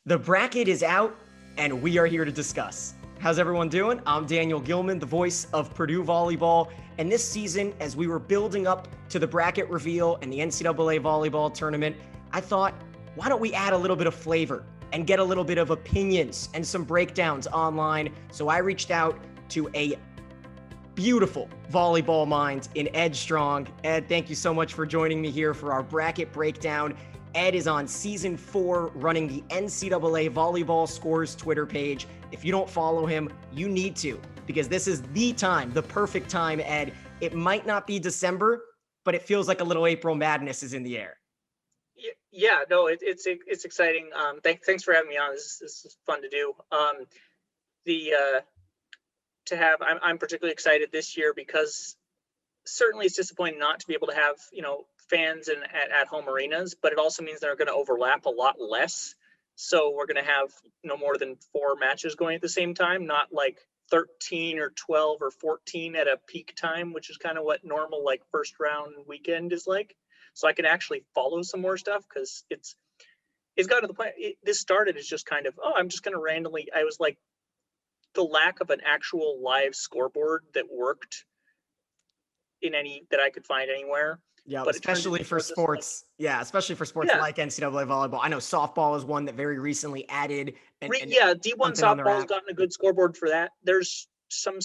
The bracket is out, and we are here to discuss. How's everyone doing? I'm Daniel Gillman, the voice of Purdue Volleyball. And this season, as we were building up to the bracket reveal and the NCAA Volleyball Tournament, I thought, why don't we add a little bit of flavor and get a little bit of opinions and some breakdowns online? So I reached out to a beautiful volleyball mind in Ed Strong. Ed, thank you so much for joining me here for our bracket breakdown. Ed is on season 4 running the NCAA Volleyball Scores Twitter page. If you don't follow him, you need to, because this is the time, the perfect time, Ed. It might not be December, but it feels like a little April Madness is in the air. Yeah, no, it's exciting. Thanks for having me on. This is fun to do. I'm particularly excited this year because certainly it's disappointing not to be able to have, fans at home arenas, but it also means they're going to overlap a lot less. So we're going to have no more than 4 matches going at the same time, not like 13 or 12 or 14 at a peak time, which is kind of what normal like first round weekend is like. So I can actually follow some more stuff because it's gotten to the point. This started as just kind of, I'm just going to randomly. I was like, the lack of an actual live scoreboard that worked that I could find anywhere. Yeah, but especially for sports. Especially for sports like NCAA volleyball. I know softball is one that very recently added. D1 softball has gotten a good scoreboard for that. There's some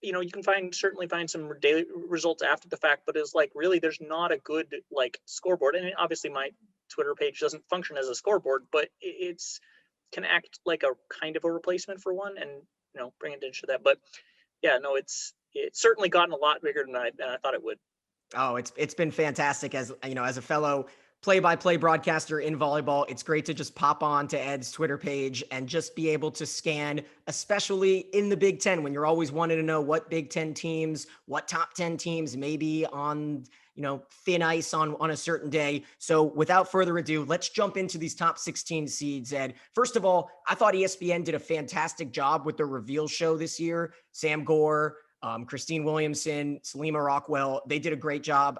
you can certainly find some daily results after the fact, but it's like really there's not a good like scoreboard. And obviously my Twitter page doesn't function as a scoreboard, but it's can act like a kind of a replacement for one, and bring attention to that. But yeah, no, it's certainly gotten a lot bigger than I thought it would. Oh, it's been fantastic. As as a fellow play-by-play broadcaster in volleyball, it's great to just pop on to Ed's Twitter page and just be able to scan, especially in the Big Ten, when you're always wanting to know what Big Ten teams, what top 10 teams may be on, thin ice on a certain day. So without further ado, let's jump into these top 16 seeds. Ed, first of all, I thought ESPN did a fantastic job with the reveal show this year. Sam Gore, Christine Williamson, Salima Rockwell, they did a great job.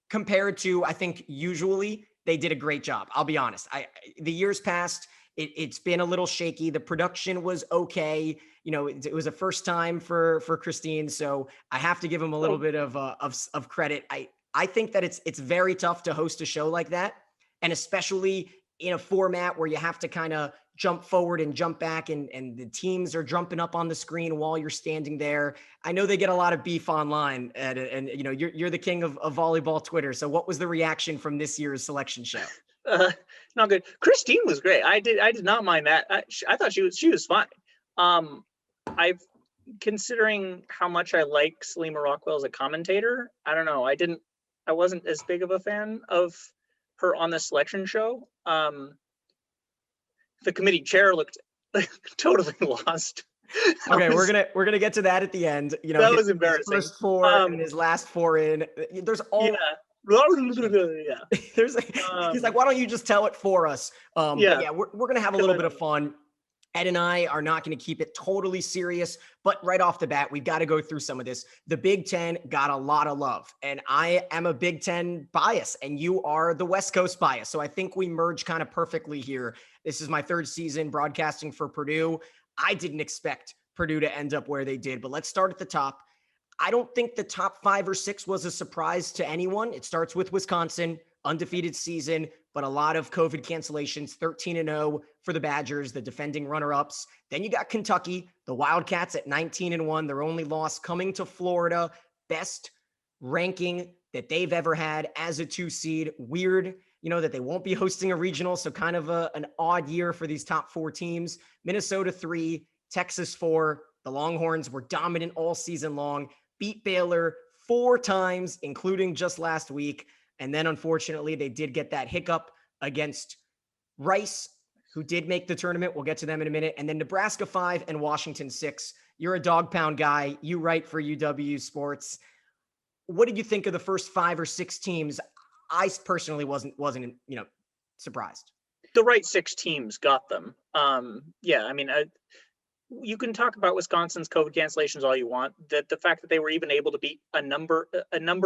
Compared to, I think, usually they did a great job. I'll be honest. The years past, it's been a little shaky. The production was okay. It was a first time for Christine, so I have to give him a little bit of credit. I think that it's very tough to host a show like that, and especially in a format where you have to kind of jump forward and jump back and the teams are jumping up on the screen while you're standing there. I know they get a lot of beef online and you're the king of volleyball Twitter. So what was the reaction from this year's selection show? Not good. Christine was great. I did not mind that. I thought she was fine. I've considering how much I like Salima Rockwell as a commentator. I don't know. I wasn't as big of a fan of her on the selection show. The committee chair looked totally lost. Okay, we're gonna get to that at the end. That was embarrassing. His first 4 and his last 4 in. There's all. Yeah. He's like, why don't you just tell it for us? We're gonna have a little bit of fun. Ed and I are not going to keep it totally serious, but right off the bat, we've got to go through some of this. The Big Ten got a lot of love, and I am a Big Ten bias, and you are the West Coast bias. So I think we merge kind of perfectly here. This is my 3rd season broadcasting for Purdue. I didn't expect Purdue to end up where they did, but let's start at the top. I don't think the top 5 or 6 was a surprise to anyone. It starts with Wisconsin, undefeated season, but a lot of COVID cancellations, 13-0 for the Badgers, the defending runner-ups. Then you got Kentucky, the Wildcats at 19-1, their only loss coming to Florida, best ranking that they've ever had as a 2 seed. Weird, that they won't be hosting a regional, so kind of an odd year for these top 4 teams. Minnesota 3, Texas 4. The Longhorns were dominant all season long, beat Baylor 4 times, including just last week. And then, unfortunately, they did get that hiccup against Rice, who did make the tournament. We'll get to them in a minute. And then Nebraska 5 and Washington 6. You're a dog pound guy. You write for UW Sports. What did you think of the first 5 or 6 teams? I personally wasn't surprised. The right 6 teams got them. You can talk about Wisconsin's COVID cancellations all you want. That the fact that they were even able to beat a number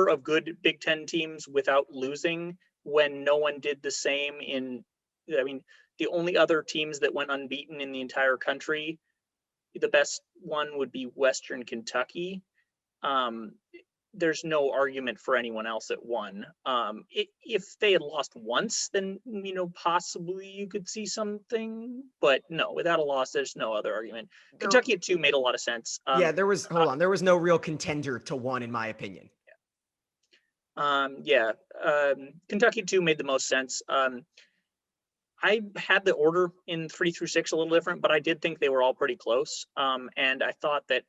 of good Big Ten teams without losing when no one did the same in I mean, the only other teams that went unbeaten in the entire country, the best one would be Western Kentucky. There's no argument for anyone else at one. If they had lost once, then, possibly you could see something, but no, without a loss, there's no other argument. Kentucky at 2 made a lot of sense. There was no real contender to 1, in my opinion. Kentucky 2 made the most sense. I had the order in 3 through 6 a little different, but I did think they were all pretty close. And I thought that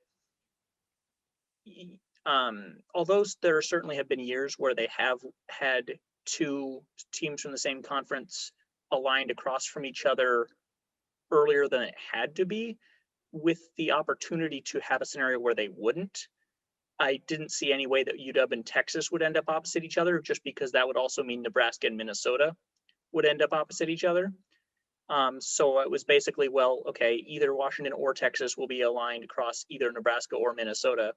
although there certainly have been years where they have had 2 teams from the same conference aligned across from each other earlier than it had to be, with the opportunity to have a scenario where they wouldn't, I didn't see any way that UW and Texas would end up opposite each other, just because that would also mean Nebraska and Minnesota would end up opposite each other. So it was basically, well, okay, either Washington or Texas will be aligned across either Nebraska or Minnesota.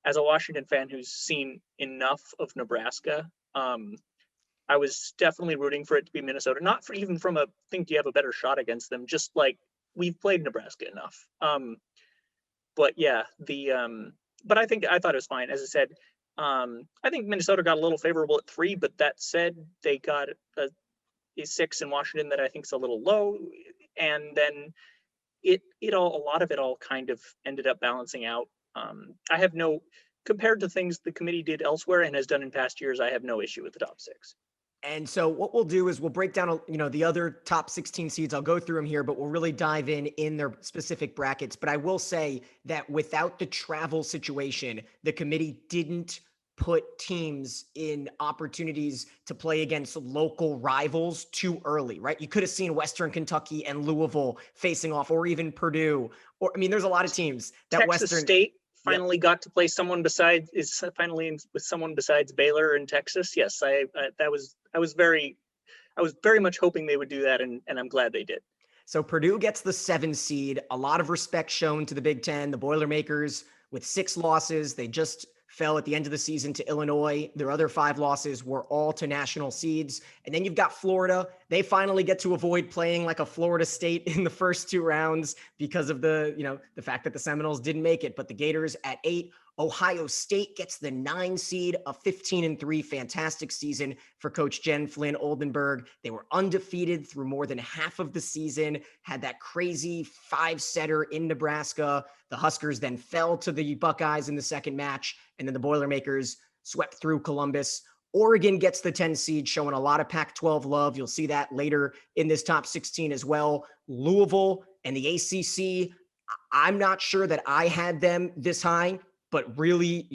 As a Washington fan who's seen enough of Nebraska, I was definitely rooting for it to be Minnesota, not for even from a think you have a better shot against them, just like we've played Nebraska enough. But yeah, but I thought it was fine. As I said, I think Minnesota got a little favorable at 3, but that said, they got a 6 in Washington that I think is a little low. And then a lot of it all kind of ended up balancing out. I have compared to things the committee did elsewhere and has done in past years, I have no issue with the top 6. And so what we'll do is we'll break down, the other top 16 seeds. I'll go through them here, but we'll really dive in their specific brackets. But I will say that without the travel situation, the committee didn't put teams in opportunities to play against local rivals too early, right? You could have seen Western Kentucky and Louisville facing off, or even Purdue. There's a lot of teams that Texas State finally got to play someone besides Baylor in Texas. Yes, I was very much hoping they would do that, and I'm glad they did. So Purdue gets the 7 seed. A lot of respect shown to the Big Ten. The Boilermakers with 6 losses. They just fell at the end of the season to Illinois. Their other 5 losses were all to national seeds. And then you've got Florida. They finally get to avoid playing like a Florida State in the first 2 rounds because of the fact that the Seminoles didn't make it. But the Gators at 8. Ohio State gets the 9 seed, a 15-3 fantastic season for Coach Jen Flynn Oldenburg. They were undefeated through more than half of the season, had that crazy 5-setter in Nebraska. The Huskers then fell to the Buckeyes in the second match, and then the Boilermakers swept through Columbus. Oregon gets the 10 seed, showing a lot of Pac-12 love. You'll see that later in this top 16 as well. Louisville and the ACC, I'm not sure that I had them this high, but really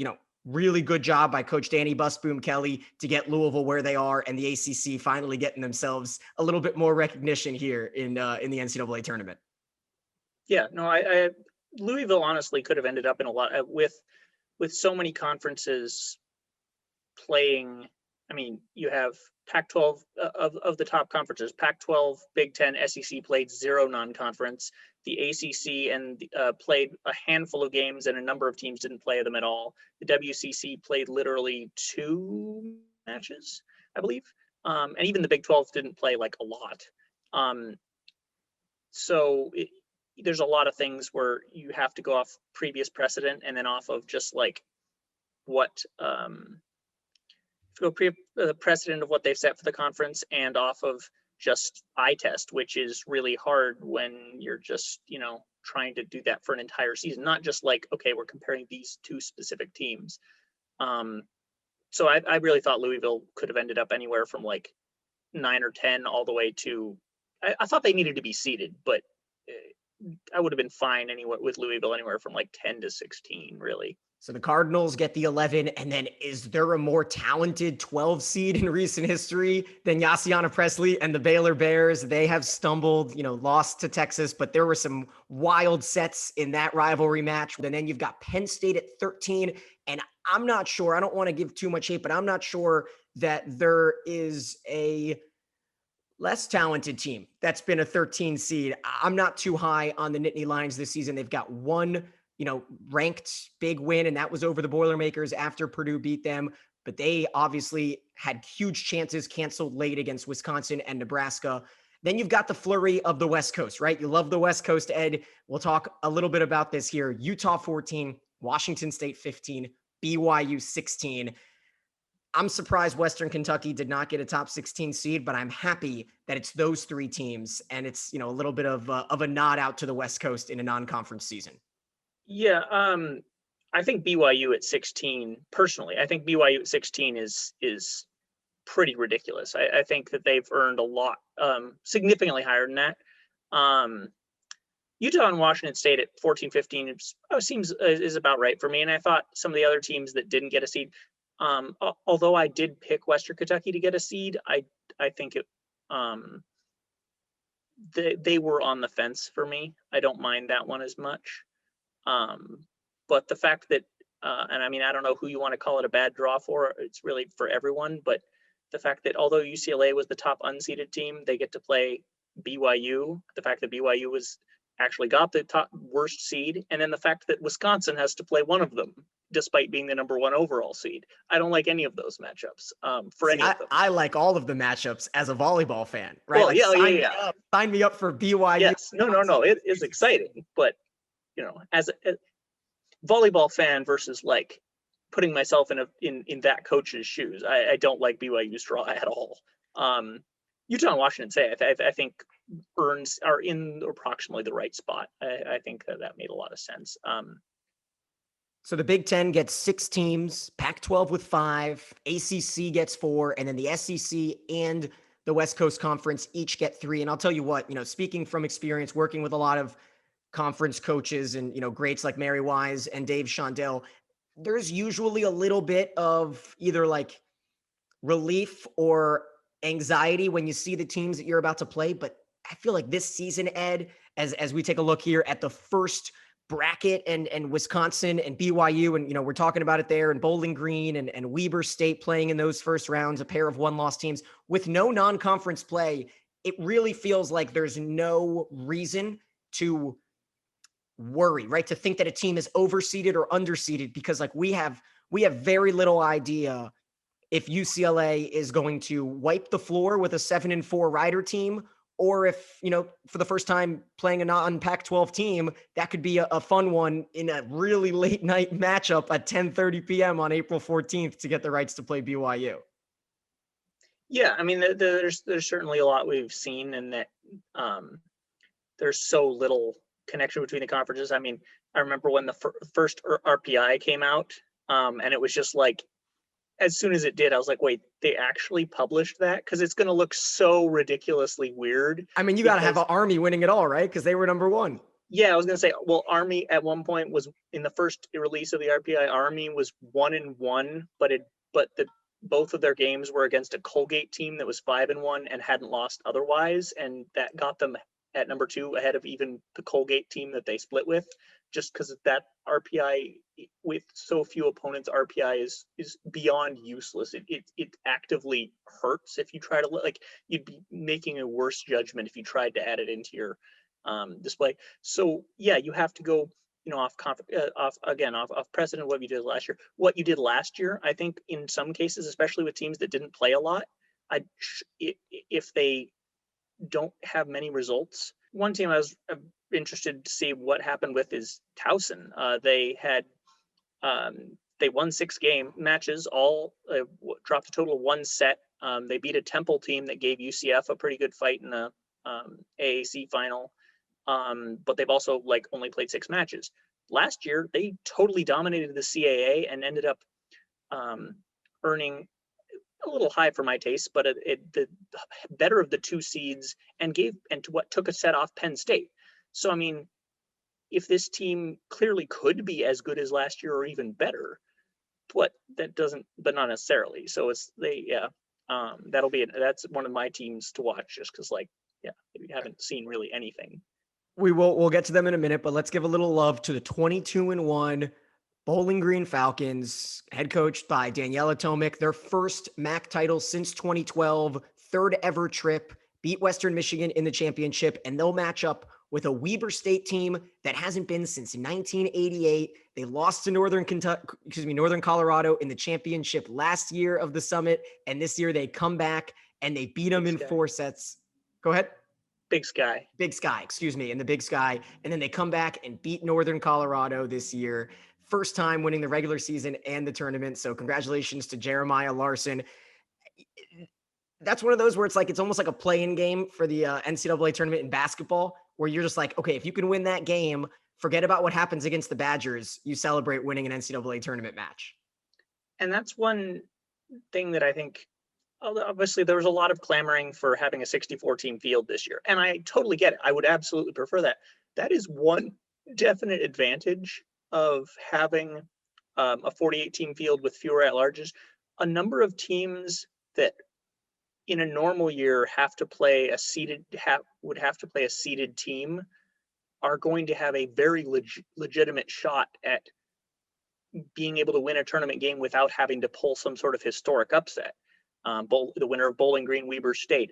good job by Coach Danny Busboom Kelly to get Louisville where they are, and the ACC finally getting themselves a little bit more recognition here in the NCAA tournament. Yeah, no, Louisville honestly could have ended up in a lot with so many conferences playing. I mean, you have Pac-12 of the top conferences, Pac-12, Big Ten, SEC played 0 non-conference. The ACC played a handful of games, and a number of teams didn't play them at all. The WCC played literally 2 matches, I believe. And even the Big 12 didn't play like a lot. There's a lot of things where you have to go off previous precedent and then off of just like what the precedent of what they've set for the conference, and off of just eye test, which is really hard when you're just, trying to do that for an entire season, not just like, okay, we're comparing these 2 specific teams. So I really thought Louisville could have ended up anywhere from like 9 or 10 all the way to, I thought they needed to be seeded, but I would have been fine anywhere with Louisville anywhere from like 10 to 16, really. So the Cardinals get the 11, and then is there a more talented 12 seed in recent history than Yassiana Presley and the Baylor Bears? They have stumbled, lost to Texas, but there were some wild sets in that rivalry match. And then you've got Penn State at 13, and I'm not sure, I don't want to give too much hate, but I'm not sure that there is a less talented team that's been a 13 seed. I'm not too high on the Nittany Lions this season. They've got one ranked big win, and that was over the Boilermakers after Purdue beat them. But they obviously had huge chances canceled late against Wisconsin and Nebraska. Then you've got the flurry of the West Coast, right? You love the West Coast, Ed. We'll talk a little bit about this here. Utah 14, Washington State 15, BYU 16. I'm surprised Western Kentucky did not get a top 16 seed, but I'm happy that it's those three teams, and it's, a little bit of a nod out to the West Coast in a non-conference season. Yeah, I think BYU at 16, personally, I think BYU at 16 is pretty ridiculous. I think that they've earned a lot, significantly higher than that. Utah and Washington State at 14, 15 is about right for me. And I thought some of the other teams that didn't get a seed, although I did pick Western Kentucky to get a seed, I think they were on the fence for me. I don't mind that one as much. But the fact that, and I mean, I don't know who you want to call it a bad draw for, it's really for everyone, but the fact that although UCLA was the top unseeded team, they get to play BYU, the fact that BYU actually got the top worst seed, and then the fact that Wisconsin has to play one of them, despite being the number 1 overall seed. I don't like any of those matchups any of them. I like all of the matchups as a volleyball fan, right? Well, like, sign me up for BYU. Yes, no, it is exciting, but as a volleyball fan versus like putting myself in that coach's shoes, I don't like BYU's draw at all. Utah and Washington State, I think are in approximately the right spot. I think that made a lot of sense. So the Big Ten gets 6 teams, Pac-12 with 5, ACC gets 4, and then the SEC and the West Coast Conference each get 3. And I'll tell you what, speaking from experience, working with a lot of conference coaches and, greats like Mary Wise and Dave Shondell, there's usually a little bit of either like relief or anxiety when you see the teams that you're about to play. But I feel like this season, Ed, as we take a look here at the first bracket and Wisconsin and BYU, and, we're talking about it there, and Bowling Green and Weber State playing in those first rounds, a pair of 1-loss teams with no non-conference play, it really feels like there's no reason to worry, right? To think that a team is overseeded or underseeded, because like we have very little idea if UCLA is going to wipe the floor with a 7-4 Rider team, or if, for the first time playing a non-Pac-12 team, that could be a fun one in a really late night matchup at 10:30 p.m. on April 14th to get the rights to play BYU. Yeah, I mean, there's certainly a lot we've seen, and that there's so little connection between the conferences. I mean, I remember when the first RPI came out, and it was just like, as soon as it did, I was like, wait, they actually published that? Because it's going to look so ridiculously weird. I mean, you got to have an Army winning it all, right? Because they were number 1. Yeah, I was going to say, well, Army at one point was, in the first release of the RPI, Army was 1-1, but both of their games were against a Colgate team that was 5-1 and hadn't lost otherwise, and that got them at number 2 ahead of even the Colgate team that they split with, just because that RPI, with so few opponents, RPI is beyond useless. It actively hurts if you try to, like, you'd be making a worse judgment if you tried to add it into your display. So yeah, you have to go, off precedent what you did last year. What you did last year, I think in some cases, especially with teams that didn't play a lot, if they don't have many results. One team I was interested to see what happened with is Towson. They won 6 game matches, all dropped a total of 1 set. They beat a Temple team that gave UCF a pretty good fight in the AAC final, but they've also only played 6 matches. Last year, they totally dominated the CAA and ended up earning a little high for my taste, but the better of the 2 seeds, and took a set off Penn State. So I mean, if this team clearly could be as good as last year or even better, but not necessarily. So that's one of my teams to watch, just because we haven't seen really anything. We'll get to them in a minute, but let's give a little love to the 22-1 Bowling Green Falcons, head coached by Daniela Tomic, their first MAC title since 2012, 3rd ever trip, beat Western Michigan in the championship, and they'll match up with a Weber State team that hasn't been since 1988. They lost to Northern Colorado in the championship last year of the Summit, and this year they come back and they beat them in 4 sets. Go ahead. Big Sky, excuse me, in the Big Sky. And then they come back and beat Northern Colorado this year. First time winning the regular season and the tournament. So congratulations to Jeremiah Larson. That's one of those where it's like, it's almost like a play-in game for the NCAA tournament in basketball, where you're just like, okay, if you can win that game, forget about what happens against the Badgers. You celebrate winning an NCAA tournament match. And that's one thing that I think, obviously there was a lot of clamoring for having a 64-team field this year. And I totally get it. I would absolutely prefer that. That is one definite advantage of having a 48-team field with fewer at-larges. A number of teams that in a normal year have to play a seeded team are going to have a very legitimate shot at being able to win a tournament game without having to pull some sort of historic upset. The winner of Bowling Green, Weber State,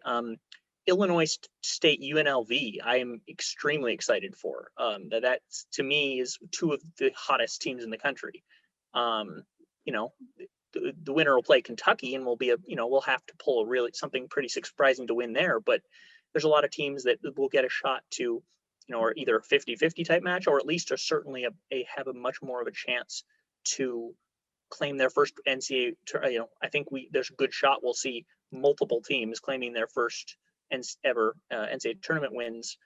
Illinois State, UNLV. I am extremely excited for. That to me is two of the hottest teams in the country. The winner will play Kentucky, and we'll have to pull something pretty surprising to win there. But there's a lot of teams that will get a shot to, or either a 50-50 type match, or at least are certainly have a much more of a chance to claim their first NCAA. I think there's a good shot we'll see multiple teams claiming their first ever NCAA tournament wins.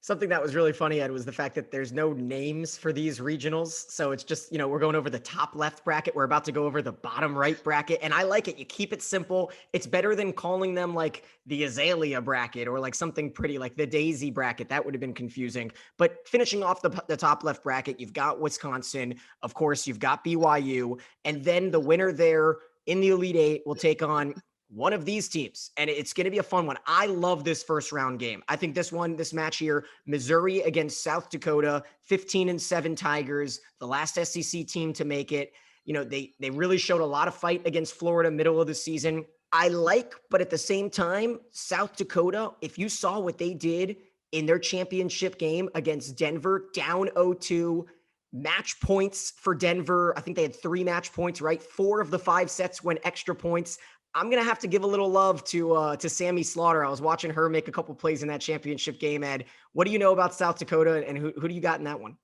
Something that was really funny, Ed, was the fact that there's no names for these regionals. So it's just, we're going over the top left bracket. We're about to go over the bottom right bracket. And I like it. You keep it simple. It's better than calling them like the Azalea bracket or like something pretty like the Daisy bracket. That would have been confusing. But finishing off the top left bracket, you've got Wisconsin. Of course, you've got BYU. And then the winner there in the Elite Eight will take on one of these teams, and it's going to be a fun one. I love this first round game. I think this match here, Missouri against South Dakota, 15-7 Tigers, the last SEC team to make it. They really showed a lot of fight against Florida middle of the season. But at the same time, South Dakota, if you saw what they did in their championship game against Denver, down 0-2, match points for Denver. I think they had 3 match points, right? 4 of the 5 sets went extra points. I'm going to have to give a little love to Sammy Slaughter. I was watching her make a couple plays in that championship game, Ed. What do you know about South Dakota, and who do you got in that one?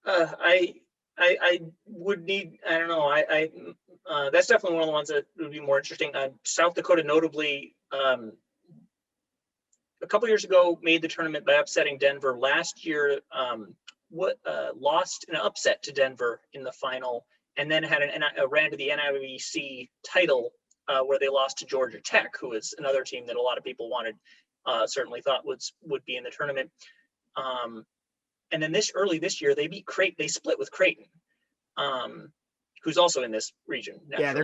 I would need, I don't know. That's definitely one of the ones that would be more interesting. South Dakota notably, a couple years ago made the tournament by upsetting Denver. Last year, lost an upset to Denver in the final, and then had ran to the NIVC title where they lost to Georgia Tech, who is another team that a lot of people certainly thought would be in the tournament. And then this year they beat Creighton. They split with Creighton, who's also in this region. Naturally. Yeah, they're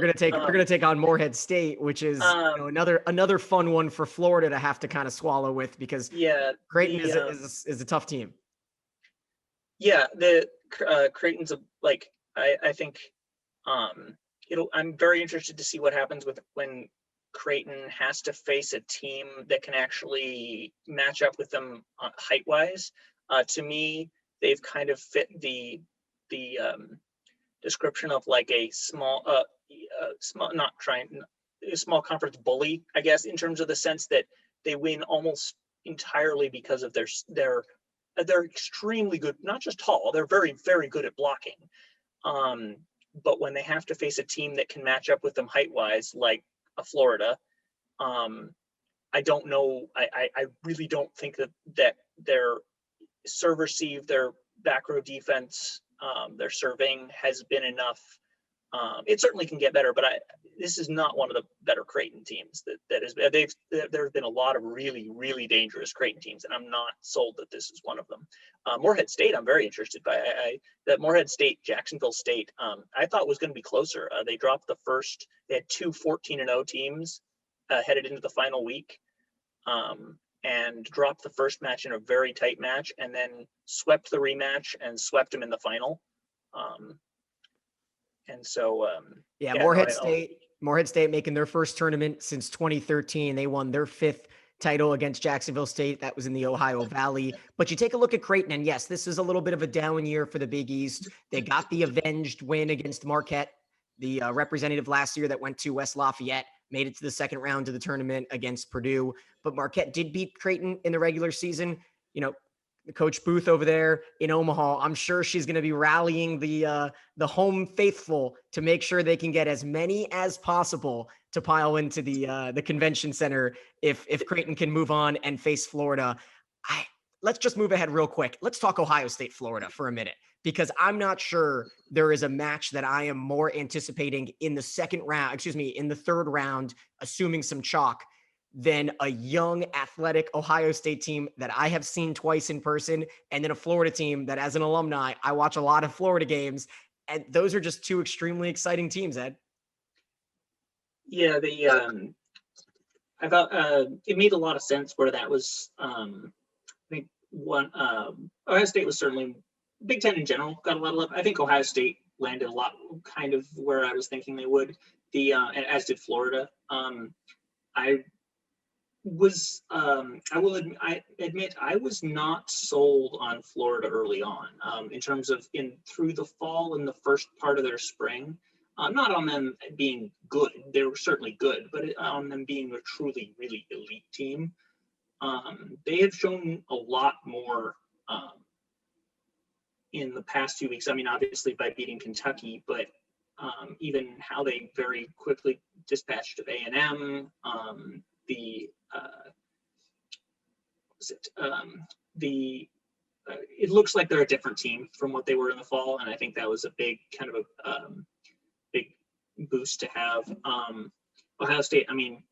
gonna take on Morehead State, which is another fun one for Florida to have to kind of swallow with, because Creighton is a tough team. Yeah, Creighton's I think I'm very interested to see what happens when Creighton has to face a team that can actually match up with them height wise. To me, they've kind of fit the description of like a small conference bully, I guess, in terms of the sense that they win almost entirely because of they're extremely good, not just tall, they're very, very good at blocking. But when they have to face a team that can match up with them height-wise, like a Florida, I don't know. I really don't think that their serve receive, their back row defense, their serving has been enough. It certainly can get better, but this is not one of the better Creighton teams that is. There have been a lot of really, really dangerous Creighton teams, and I'm not sold that this is one of them. Morehead State, I'm very interested by. That Morehead State, Jacksonville State, I thought was going to be closer. They dropped the first. They had 2 14-0 teams headed into the final week, and dropped the first match in a very tight match, and then swept the rematch and swept them in the final. And so, Morehead State making their first tournament since 2013. They won their 5th title against Jacksonville State. That was in the Ohio Valley. But you take a look at Creighton, and yes, this is a little bit of a down year for the Big East. They got the avenged win against Marquette, the representative last year that went to West Lafayette. made it to the second round of the tournament against Purdue, but Marquette did beat Creighton in the regular season. Coach Booth over there in Omaha, I'm sure she's going to be rallying the home faithful to make sure they can get as many as possible to pile into the convention center if Creighton can move on and face Florida. Let's just move ahead real quick. Let's talk Ohio State, Florida for a minute, because I'm not sure there is a match that I am more anticipating in the third round, assuming some chalk, than a young, athletic Ohio State team that I have seen twice in person, and then a Florida team that, as an alumni, I watch a lot of Florida games, and those are just two extremely exciting teams, Ed. Yeah, I thought it made a lot of sense where that was. I think Ohio State was certainly, Big Ten in general got a lot of love. I think Ohio State landed a lot, kind of where I was thinking they would. As did Florida. I admit I was not sold on Florida early on, in terms of through the fall and the first part of their spring. Not on them being good. They were certainly good, but on them being a truly, really elite team. They have shown a lot more in the past few weeks. I mean, obviously by beating Kentucky, but even how they very quickly dispatched of A&M, it looks like they're a different team from what they were in the fall, and I think that was a big kind of a big boost to have. Ohio State, I mean,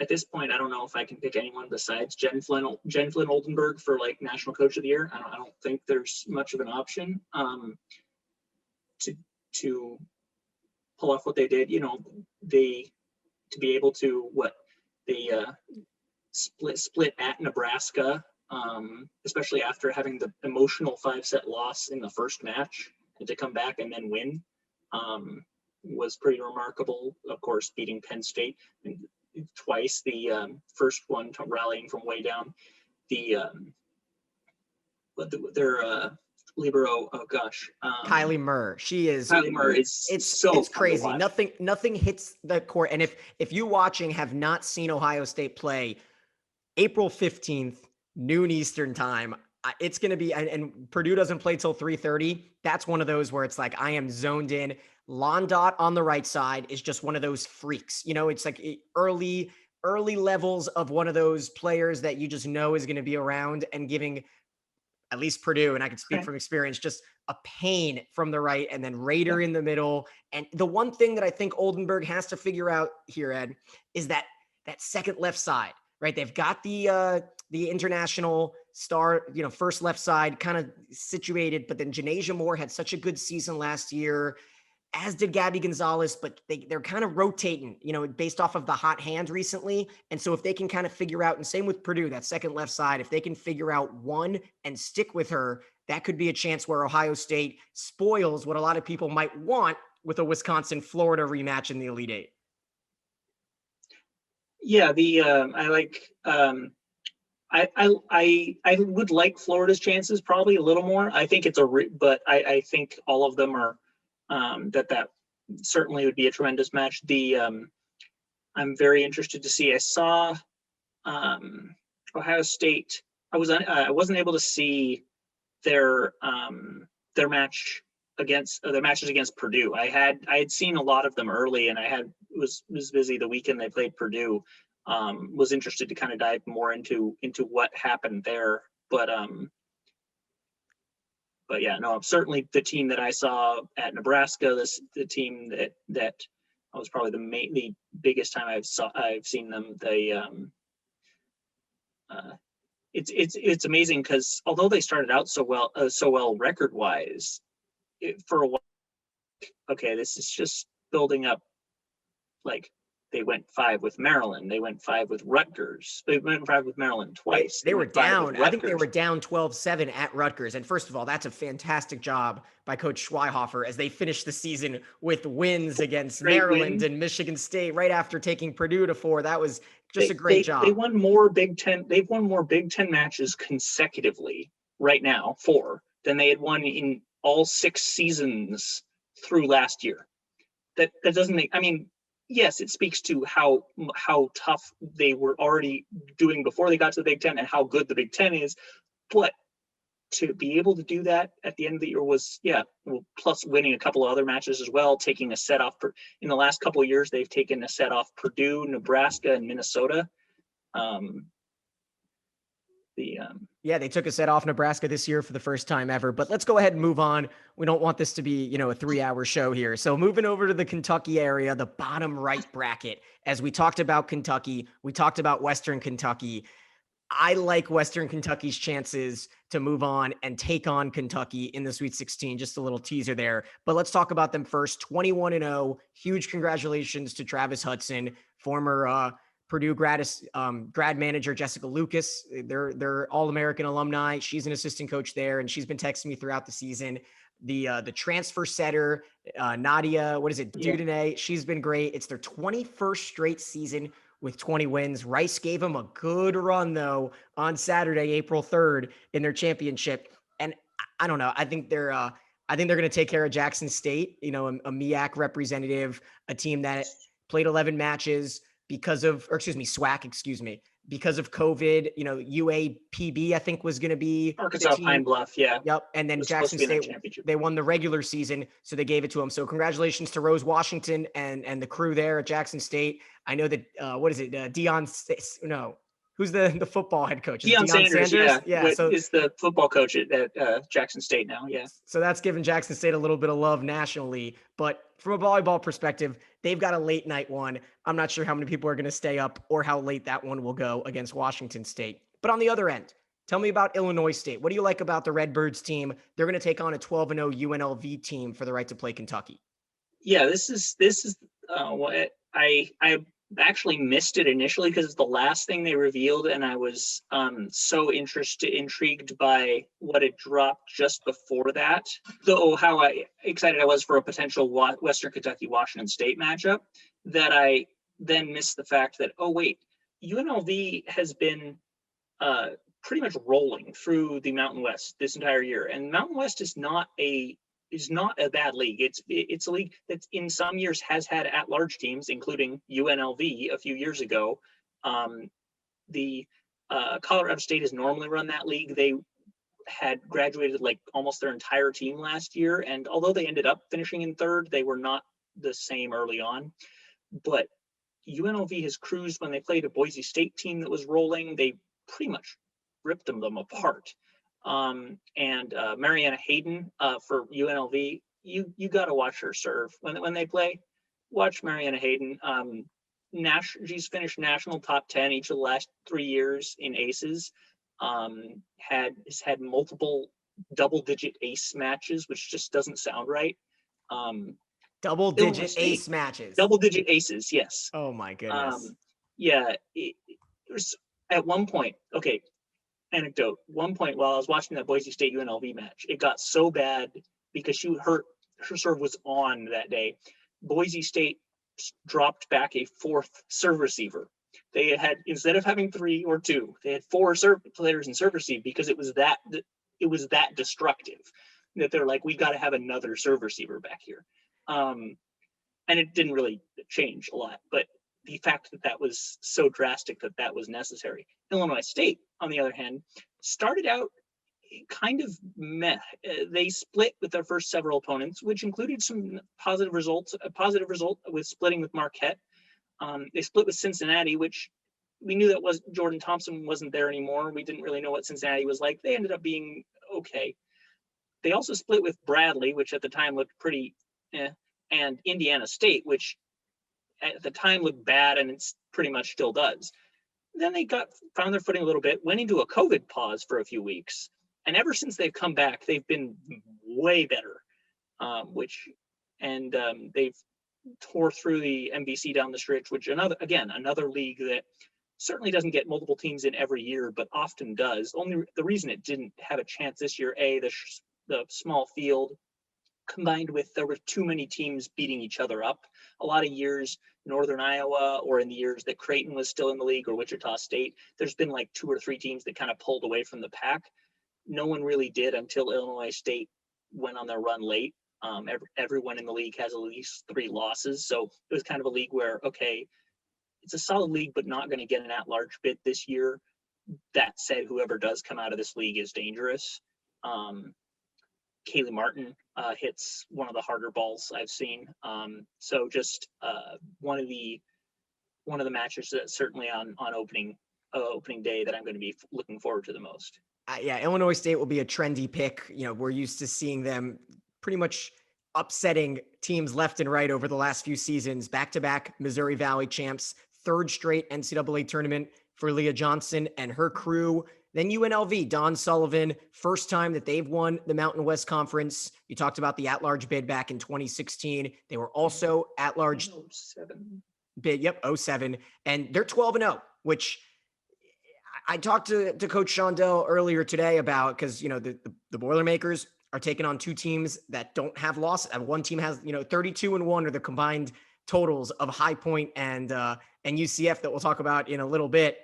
at this point, I don't know if I can pick anyone besides Jen Flynn Oldenburg for like National Coach of the Year. I don't think there's much of an option to pull off what they did. To be able to split at Nebraska, especially after having the emotional 5-set loss in the first match, and to come back and then win was pretty remarkable. Of course, beating Penn State twice, the first one rallying from way down. Their libero, Kylie Murr. Kylie Murr is it's crazy. Nothing hits the court. And if you watching have not seen Ohio State play, April 15th, noon Eastern time, it's going to be, and Purdue doesn't play till 3:30. That's one of those where it's like, I am zoned in. Londot on the right side is just one of those freaks. It's like early levels of one of those players that you just know is going to be around and giving at least Purdue, and I can speak from experience, just a pain from the right, and then Raider in the middle. And the one thing that I think Oldenburg has to figure out here, Ed, is that second left side, right? They've got the international star, first left side kind of situated, but then Janasia Moore had such a good season last year, as did Gabby Gonzalez, but they're kind of rotating, based off of the hot hand recently. And so if they can kind of figure out, and same with Purdue, that second left side, if they can figure out one and stick with her, that could be a chance where Ohio State spoils what a lot of people might want with a Wisconsin-Florida rematch in the Elite Eight. Yeah, I would like Florida's chances probably a little more. I think but I think all of them are. That certainly would be a tremendous match. I'm very interested to see. I saw Ohio State. I wasn't able to see their match against their matches against Purdue. I had seen a lot of them early, and I was busy the weekend they played Purdue. Was interested to kind of dive more into what happened there, but yeah, no, certainly the team that I saw at Nebraska, the team that was probably the biggest time I've seen them. It's amazing because although they started out so well record wise, for a while, okay, this is just building up. Like, they went 5 with Maryland. They went 5 with Rutgers. They went 5 with Maryland twice. They were down. I think they were down 12-7 at Rutgers. And first of all, that's a fantastic job by Coach Schweihofer as they finished the season with wins against Maryland and Michigan State right after taking Purdue to 4. That was just a great job. They won more Big Ten. They've won more Big Ten matches consecutively right now, 4, than they had won in all 6 seasons through last year. That doesn't make. I mean, yes, it speaks to how tough they were already doing before they got to the Big Ten and how good the Big Ten is. But to be able to do that at the end of the year was, plus winning a couple of other matches as well, taking a set off. In the last couple of years, they've taken a set off Purdue, Nebraska, and Minnesota. They took a set off Nebraska this year for the first time ever. But let's go ahead and move on. We don't want this to be, a 3-hour show here. So moving over to the Kentucky area, the bottom right bracket. As we talked about Kentucky, we talked about Western Kentucky. I like Western Kentucky's chances to move on and take on Kentucky in the Sweet 16. Just a little teaser there. But let's talk about them first. 21-0. Huge congratulations to Travis Hudson, former Purdue grad manager Jessica Lucas. They're All-American alumni. She's an assistant coach there, and she's been texting me throughout the season. The transfer setter, Nadia, Dudene, she's been great. It's their 21st straight season with 20 wins. Rice gave them a good run, though, on Saturday, April 3rd, in their championship. And I don't know. I think they're going to take care of Jackson State, a MEAC representative, a team that played 11 matches SWAC, because of COVID. UAPB, I think, was going to be Arkansas Pine Bluff. Yeah. Yep. And then Jackson State, they won the regular season, so they gave it to them. So congratulations to Rose Washington and the crew there at Jackson State. I know that, who's the football head coach? Deion Sanders? Yeah. So is the football coach at Jackson State now. Yeah. So that's given Jackson State a little bit of love nationally. But from a volleyball perspective, they've got a late night one. I'm not sure how many people are going to stay up or how late that one will go against Washington State. But on the other end, tell me about Illinois State. What do you like about the Redbirds team? They're going to take on a 12-0 UNLV team for the right to play Kentucky. Yeah, this is what I actually missed it initially because it's the last thing they revealed, and I was so intrigued by what had dropped just before that. Though how excited I was for a potential Western Kentucky Washington State matchup, that I then missed the fact that UNLV has been pretty much rolling through the Mountain West this entire year, and Mountain West is not a bad league. It's a league that in some years has had at-large teams, including UNLV a few years ago. Colorado State has normally run that league. They had graduated like almost their entire team last year, and although they ended up finishing in third, they were not the same early on. But UNLV has cruised. When they played a Boise State team that was rolling, they pretty much ripped them apart. And Mariana Hayden for UNLV, you got to watch her serve when they play. Watch Mariana Hayden. She's finished national top 10 each of the last 3 years in aces. Has had multiple double-digit ace matches, which just doesn't sound right. Double-digit ace matches. Double-digit aces, yes. Oh my goodness. It was at one point. Okay. Anecdote. One point while I was watching that Boise State UNLV match, it got so bad because her serve was on that day. Boise State dropped back a fourth serve receiver. They had, instead of having 3 or 2, they had 4 serve players in serve receive because it was that destructive that they're like, we got to have another serve receiver back here. And it didn't really change a lot, but the fact that was so drastic that was necessary. Illinois State, on the other hand, started out kind of meh. They split with their first several opponents, which included some positive results. A positive result with splitting with Marquette. They split with Cincinnati, which we knew that was Jordan Thompson wasn't there anymore. We didn't really know what Cincinnati was like. They ended up being okay. They also split with Bradley, which at the time looked pretty and Indiana State, which at the time looked bad, and it's pretty much still does. Then they found their footing a little bit, went into a COVID pause for a few weeks, and ever since they've come back, they've been way better. They've tore through the NBC down the stretch, which another league that certainly doesn't get multiple teams in every year, but often does. Only the reason it didn't have a chance this year, the small field, combined with there were too many teams beating each other up. A lot of years, Northern Iowa, or in the years that Creighton was still in the league, or Wichita State, there's been like 2 or 3 teams that kind of pulled away from the pack. No one really did until Illinois State went on their run late. Everyone in the league has at least 3 losses. So it was kind of a league where, okay, it's a solid league, but not going to get an at-large bid this year. That said, whoever does come out of this league is dangerous. Kaylee Martin hits one of the harder balls I've seen. So just one of the matches that certainly on opening day that I'm going to be looking forward to the most. Yeah, Illinois State will be a trendy pick. We're used to seeing them pretty much upsetting teams left and right over the last few seasons. Back-to-back Missouri Valley champs, 3rd straight NCAA tournament for Leah Johnson and her crew. Then UNLV, Don Sullivan, first time that they've won the Mountain West Conference. You talked about the at-large bid back in 2016. They were also at-large 07 bid. Yep, 07. And they're 12-0, which I talked to Coach Shondell earlier today about, because, the Boilermakers are taking on 2 teams that don't have losses. And one team has, 32-1 are the combined totals of High Point and UCF that we'll talk about in a little bit.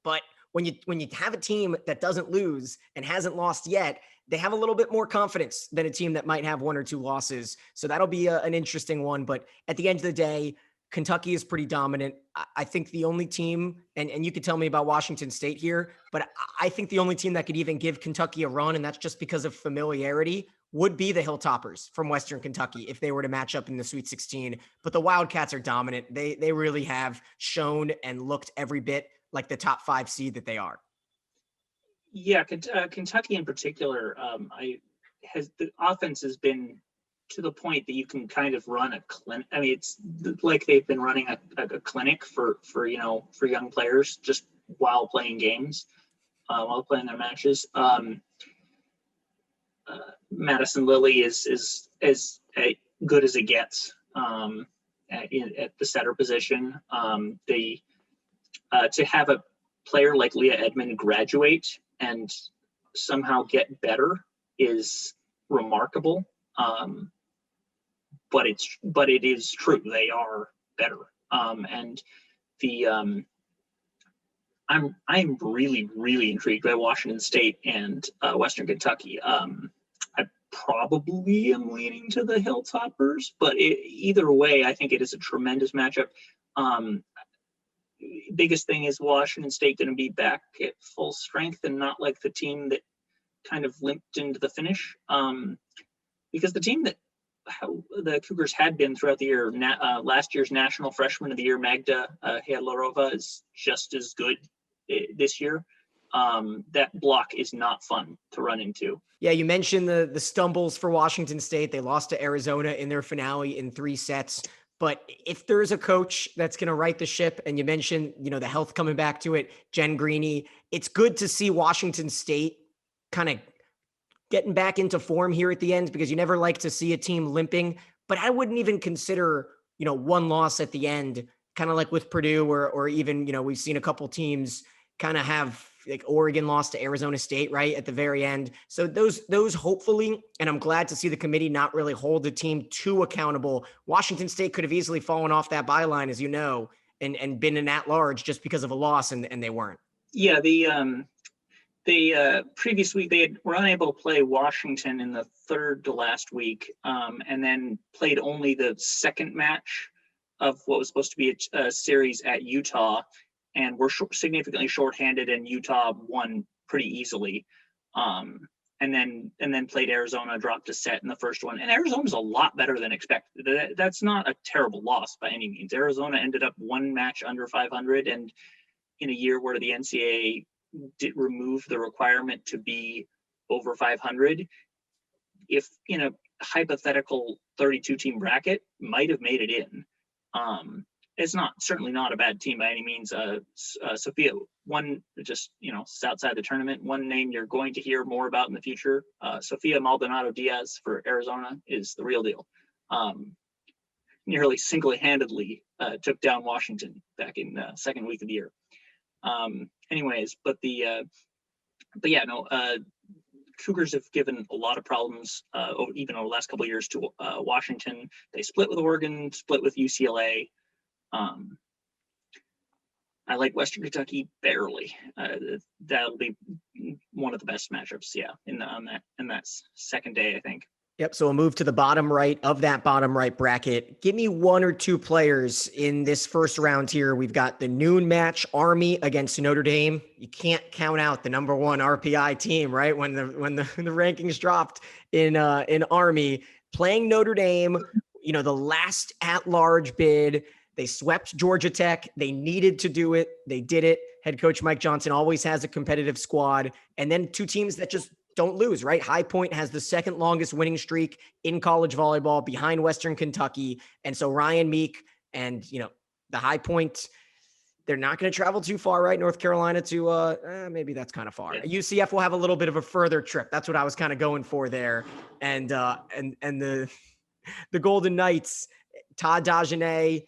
But when you have a team that doesn't lose and hasn't lost yet, they have a little bit more confidence than a team that might have 1 or 2 losses. So that'll be an interesting one. But at the end of the day, Kentucky is pretty dominant. I think the only team, and you could tell me about Washington State here, but I think the only team that could even give Kentucky a run, and that's just because of familiarity, would be the Hilltoppers from Western Kentucky if they were to match up in the Sweet 16. But the Wildcats are dominant. They really have shown and looked every bit like the top 5 seed that they are. Yeah, Kentucky in particular, the offense has been to the point that you can kind of run a clinic. I mean, it's like they've been running a clinic for young players just while playing games, while playing their matches. Madison Lilly is as good as it gets at the setter position. To have a player like Leah Edmond graduate and somehow get better is remarkable. But it is true. They are better. And I'm really, really intrigued by Washington State and Western Kentucky. I probably am leaning to the Hilltoppers, but either way, I think it is a tremendous matchup. Biggest thing is Washington State going to be back at full strength and not like the team that kind of limped into the finish. Because the team that the Cougars had been throughout the year, last year's National Freshman of the Year, Magda Hedlarova, is just as good this year. That block is not fun to run into. Yeah, you mentioned the stumbles for Washington State. They lost to Arizona in their finale in 3 sets. But if there's a coach that's going to right the ship, and you mentioned, the health coming back to it, Jen Greeny, it's good to see Washington State kind of getting back into form here at the end, because you never like to see a team limping. But I wouldn't even consider, 1 loss at the end, kind of like with Purdue, or even, we've seen a couple teams kind of have, like Oregon lost to Arizona State right at the very end. So those hopefully, and I'm glad to see the committee not really hold the team too accountable. Washington State could have easily fallen off that byline, as and been an at-large just because of a loss, and they weren't. Yeah, the previous week they were unable to play Washington in the 3rd to last week, and then played only the 2nd match of what was supposed to be a series at Utah, and were significantly shorthanded, and Utah won pretty easily. And then played Arizona, dropped a set in the first one. And Arizona's a lot better than expected. That's not a terrible loss by any means. Arizona ended up 1 match under 500, and in a year where the NCAA did remove the requirement to be over 500, if in a hypothetical 32-team bracket, might have made it in. It's certainly not a bad team by any means. Sophia, one just, outside the tournament, one name you're going to hear more about in the future. Sophia Maldonado Diaz for Arizona is the real deal. Nearly single-handedly took down Washington back in the 2nd week of the year. Cougars have given a lot of problems, even over the last couple of years, to Washington. They split with Oregon, split with UCLA. I like Western Kentucky barely. That'll be one of the best matchups, on that 2nd day, I think. Yep. So we'll move to the bottom right of that bottom right bracket. Give me one or two players in this first round here. We've got the noon match, Army against Notre Dame. You can't count out the number one RPI team, right? When the rankings dropped in Army, playing Notre Dame, the last at-large bid. They swept Georgia Tech. They needed to do it. They did it. Head coach Mike Johnson always has a competitive squad. And then two teams that just don't lose, right? High Point has the second longest winning streak in college volleyball behind Western Kentucky. And so Ryan Meek and, the High Point, they're not going to travel too far, right? North Carolina to, maybe that's kind of far. UCF will have a little bit of a further trip. That's what I was kind of going for there. And the Golden Knights, Todd Dagenet,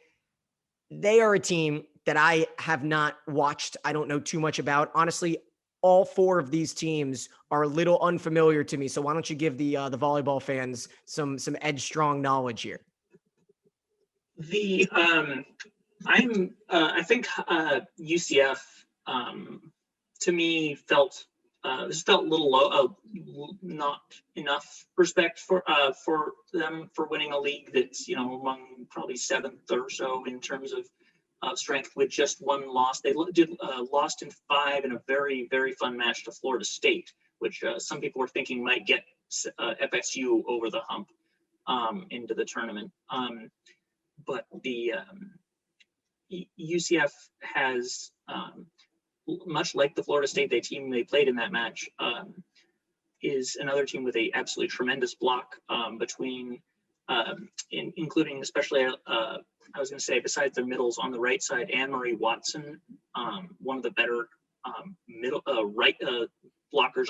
they are a team that I have not watched. I don't know too much about. Honestly, all four of these teams are a little unfamiliar to me. So why don't you give the volleyball fans some edge strong knowledge here? I think UCF to me felt a little low, not enough respect for them for winning a league that's among probably seventh or so in terms of strength with just one loss. They lost in 5 in a very, very fun match to Florida State, which some people were thinking might get FSU over the hump into the tournament. But the UCF has, much like the Florida State team they played in that match, is another team with a absolutely tremendous block between, including especially, I was going to say, besides their middles on the right side, Anne-Marie Watson, one of the better right blockers,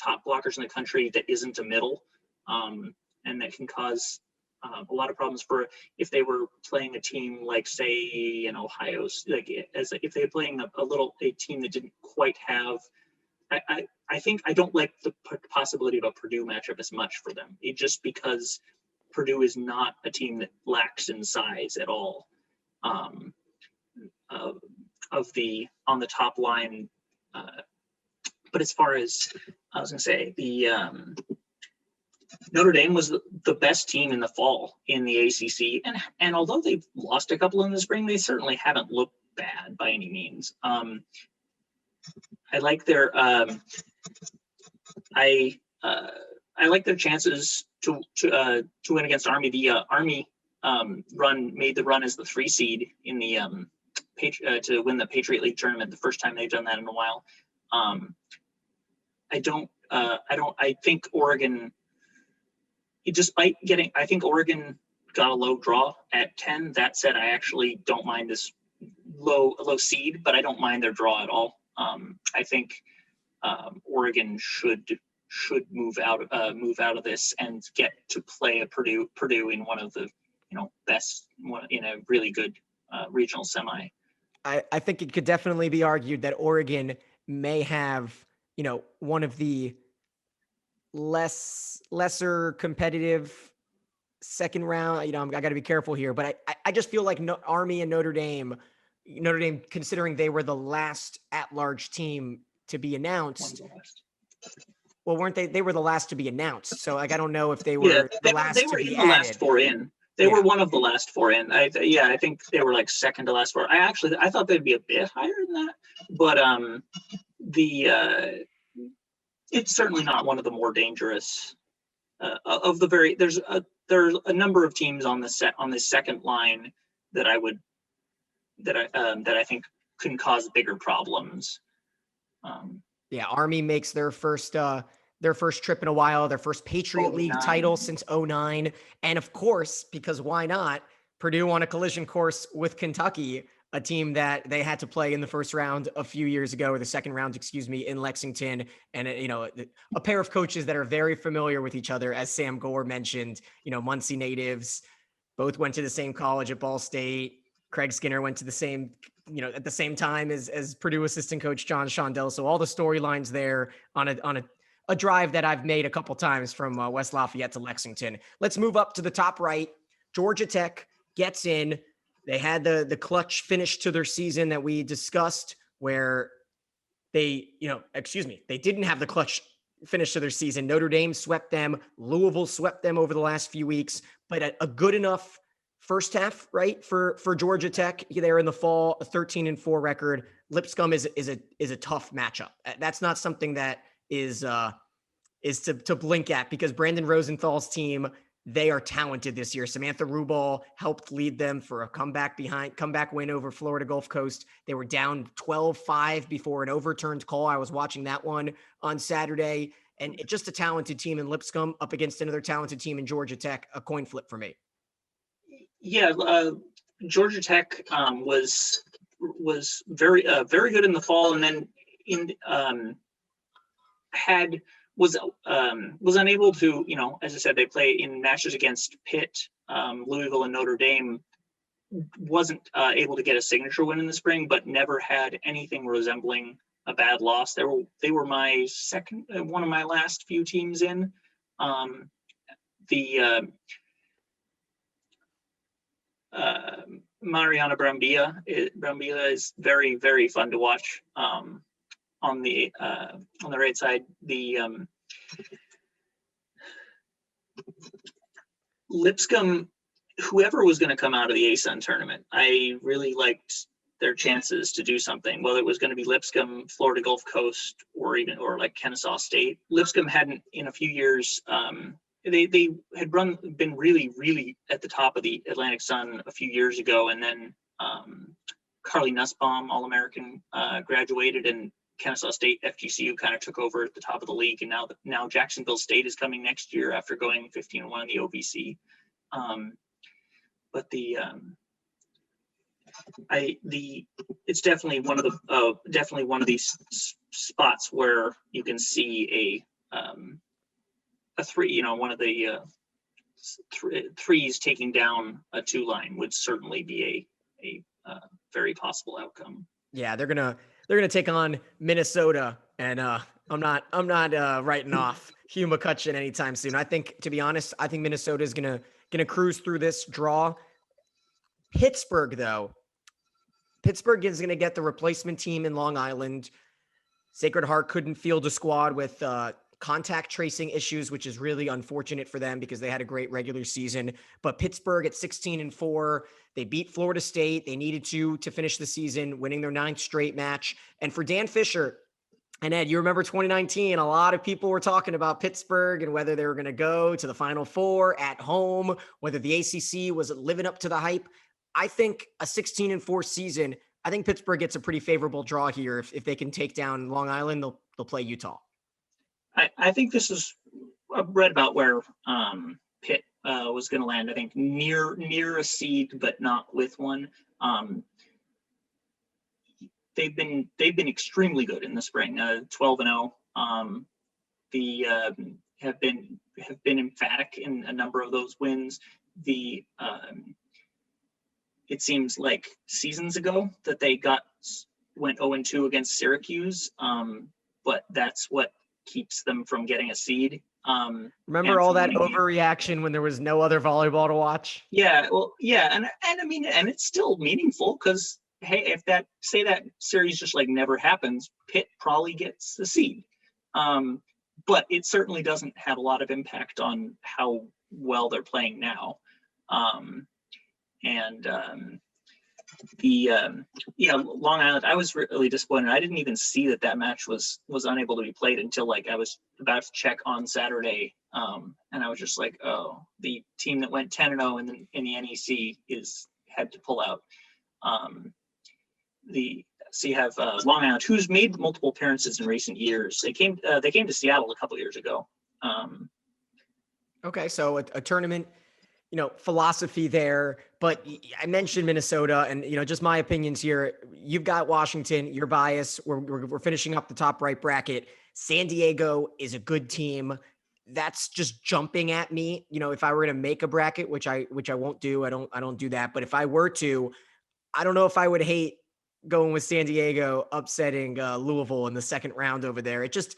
top blockers in the country that isn't a middle, and that can cause a lot of problems for if they were playing a team like, say, in Ohio, like if they were playing a team that didn't quite have. I think I don't like the possibility of a Purdue matchup as much for them. Just because Purdue is not a team that lacks in size at all. On the top line, but as far as I was going to say, the Notre Dame was the best team in the fall in the ACC, and although they've lost a couple in the spring, they certainly haven't looked bad by any means. I like their I like their chances to win against Army. The Army made the run as the 3 seed in the to win the Patriot League tournament, the first time they've done that in a while. I think Oregon, I think Oregon got a low draw at 10. That said, I actually don't mind this low seed, but I don't mind their draw at all. I think Oregon should move out of this and get to play a Purdue in one of the best in a really good regional semi. I think it could definitely be argued that Oregon may have one of the lesser competitive second round. I got to be careful here, but I just feel like Army and Notre Dame, considering they were the last at-large team to be announced. Well, weren't they? They were the last to be announced. So I don't know if they were the last to be added. Last 4 in. They were one of the last 4 in. I think they were like second to last 4. I thought they'd be a bit higher than that, but it's certainly not one of the more dangerous of the very. There's a number of teams on the second line that I think can cause bigger problems. Army makes their first trip in a while, their first Patriot League title since 2009. And of course, because why not, Purdue on a collision course with Kentucky, a team that they had to play in the first round a few years ago, or the second round, in Lexington. And, a pair of coaches that are very familiar with each other, as Sam Gore mentioned, Muncie natives, both went to the same college at Ball State. Craig Skinner went to the same, at the same time as Purdue assistant coach John Shondell. So all the storylines there on a drive that I've made a couple times from West Lafayette to Lexington. Let's move up to the top right. Georgia Tech gets in. They had the clutch finish to their season that we discussed, where they didn't have the clutch finish to their season. Notre Dame swept them. Louisville swept them over the last few weeks, but a good enough first half, right? For Georgia Tech there in the fall, a 13-4 record. Lipscomb is a tough matchup. That's not something that is to blink at, because Brandon Rosenthal's team, they are talented this year. Samantha Rubal helped lead them for a comeback win over Florida Gulf Coast. They were down 12-5 before an overturned call. I was watching that one on Saturday, and it's just a talented team in Lipscomb up against another talented team in Georgia Tech. A coin flip for me. Yeah, Georgia Tech was very good in the fall, and then was unable to, as I said, they play in matches against Pitt, Louisville, and Notre Dame. Wasn't able to get a signature win in the spring, but never had anything resembling a bad loss. They were my one of my last few teams in. Mariana Brambilla is very, very fun to watch. On the right side, the Lipscomb, whoever was going to come out of the ASUN tournament, I really liked their chances to do something, whether it was going to be Lipscomb, Florida Gulf Coast, or like Kennesaw State. Lipscomb hadn't in a few years. They had been really, really at the top of the Atlantic Sun a few years ago, and then Carly Nussbaum, All-American, graduated, and Kennesaw State FGCU kind of took over at the top of the league, and now Jacksonville State is coming next year after going 15-1 in the OVC. But it's definitely one of these spots where you can see a three, one of the threes taking down a two line would certainly be a very possible outcome. Yeah, they're gonna take on Minnesota, and I'm not writing off Hugh McCutcheon anytime soon. I think, to be honest, Minnesota is gonna cruise through this draw. Pittsburgh is gonna get the replacement team in Long Island. Sacred Heart couldn't field a squad with contact tracing issues, which is really unfortunate for them because they had a great regular season. But Pittsburgh at 16-4, they beat Florida State. They needed to finish the season, winning their 9th straight match. And for Dan Fisher, and Ed, you remember 2019, a lot of people were talking about Pittsburgh and whether they were going to go to the Final Four at home, whether the ACC was living up to the hype. I think a 16-4 season, I think Pittsburgh gets a pretty favorable draw here. If they can take down Long Island, they'll play Utah. I think this is right about where Pitt was going to land. I think near a seed, but not with one. They've been extremely good in the spring. 12-0. They have been emphatic in a number of those wins. It seems like seasons ago that they went 0-2 against Syracuse, but that's what keeps them from getting a seed. Remember all that overreaction when there was no other volleyball to watch? Yeah, well, yeah, and I mean, and it's still meaningful because, hey, if that series just like never happens, Pitt probably gets the seed. But it certainly doesn't have a lot of impact on how well they're playing now. Long Island, I was really disappointed. I didn't even see that match was unable to be played until like I was about to check on Saturday, and I was just like, oh, the team that went 10-0 in the NEC had to pull out. So you have Long Island, who's made multiple appearances in recent years. They came to Seattle a couple years ago. Okay, so a tournament, philosophy there, but I mentioned Minnesota, and just my opinions here. You've got Washington, your bias. We're finishing up the top right bracket. San Diego is a good team. That's just jumping at me. If I were to make a bracket, which I won't do, I don't do that. But if I were to, I don't know if I would hate going with San Diego upsetting Louisville in the second round over there. It just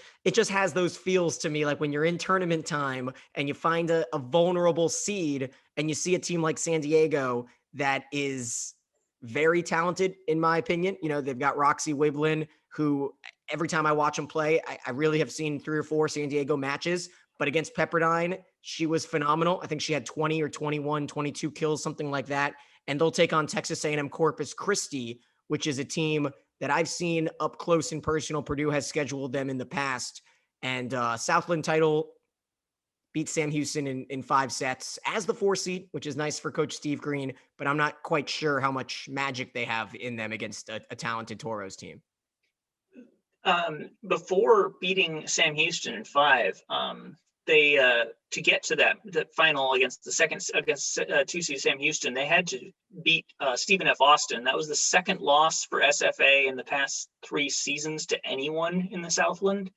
has those feels to me, like when you're in tournament time and you find a vulnerable seed and you see a team like San Diego that is very talented, in my opinion. They've got Roxy Wiblin, who every time I watch them play, I really have seen 3 or 4 San Diego matches, but against Pepperdine, she was phenomenal. I think she had 20 or 21, 22 kills, something like that. And they'll take on Texas A&M Corpus Christi, which is a team that I've seen up close and personal. Purdue has scheduled them in the past. And Southland title beat Sam Houston in 5 sets as the 4 seed, which is nice for Coach Steve Green, but I'm not quite sure how much magic they have in them against a talented Toros team. Before beating Sam Houston in 5, they to get to that final against 2 seed Sam Houston, they had to beat Stephen F. Austin. That was the second loss for SFA in the past 3 seasons to anyone in the Southland.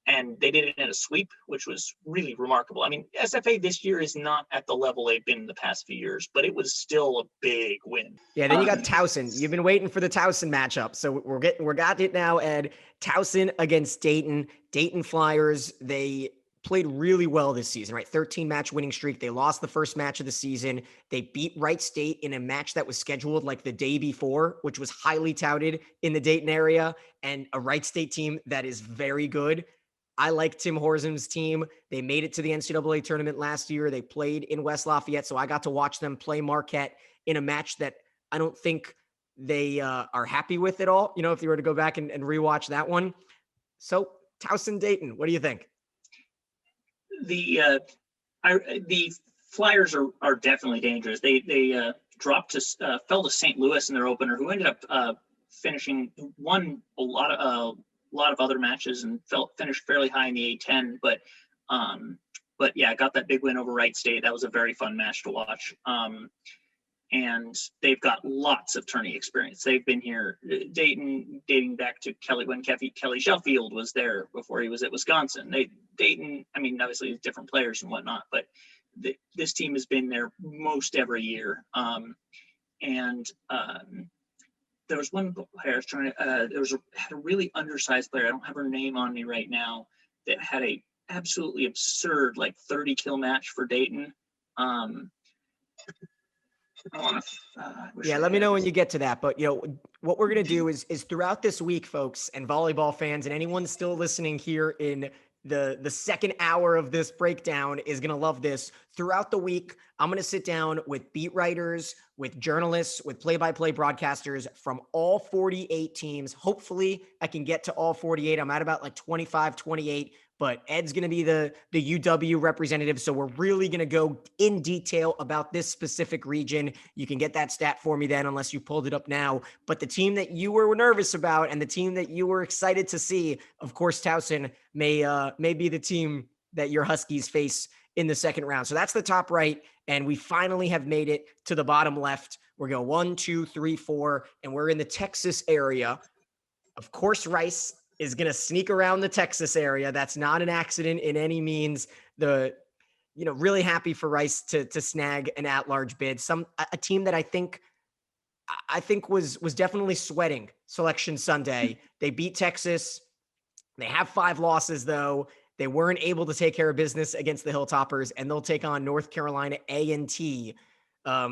And they did it in a sweep, which was really remarkable. I mean, SFA this year is not at the level they've been in the past few years, but it was still a big win. Yeah, then you got Towson. You've been waiting for the Towson matchup. So we got it now, Ed. Towson against Dayton. Dayton Flyers, they played really well this season, right? 13-match winning streak. They lost the first match of the season. They beat Wright State in a match that was scheduled like the day before, which was highly touted in the Dayton area, and a Wright State team that is very good. I like Tim Horzen's team. They made it to the NCAA tournament last year. They played in West Lafayette, so I got to watch them play Marquette in a match that I don't think they are happy with at all, if you were to go back and rewatch that one. So Towson Dayton, what do you think? The Flyers are definitely dangerous. They dropped to fell to St. Louis in their opener, who ended up won a lot of other matches and finished fairly high in the A10, but yeah, got that big win over Wright State. That was a very fun match to watch. And they've got lots of tourney experience. They've been here, Dayton, dating back to when Kelly Sheffield was there before he was at Wisconsin. Dayton, I mean, obviously different players and whatnot, but this team has been there most every year. There was one player I was trying to, had a really undersized player. I don't have her name on me right now, that had a absolutely absurd, 30 kill match for Dayton. Let me know when you get to that. But, what we're going to do is throughout this week, folks, and volleyball fans and anyone still listening here in the second hour of this breakdown is going to love this. Throughout the week, I'm going to sit down with beat writers, with journalists, with play-by-play broadcasters from all 48 teams. Hopefully I can get to all 48. I'm at about 25, 28, but Ed's going to be the UW representative. So we're really going to go in detail about this specific region. You can get that stat for me then, unless you pulled it up now. But the team that you were nervous about and the team that you were excited to see, of course, Towson may be the team that your Huskies face in the second round. So that's the top right. And we finally have made it to the bottom left. We're going 1, 2, 3, 4, and we're in the Texas area. Of course, Rice is going to sneak around the Texas area. That's not an accident in any means. Really happy for Rice to snag an at-large bid. A team that I think was definitely sweating Selection Sunday. They beat Texas. They have 5 losses though. They weren't able to take care of business against the Hilltoppers, and they'll take on North Carolina A&T, a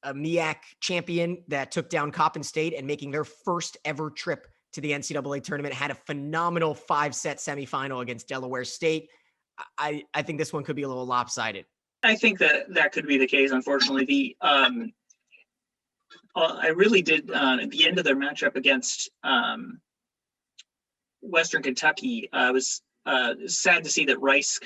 MEAC champion that took down Coppin State and making their first ever trip to the NCAA tournament, had a phenomenal 5-set semifinal against Delaware State. I think this one could be a little lopsided. I think that could be the case. Unfortunately, I really did at the end of their matchup against Western Kentucky. I was sad to see that Rice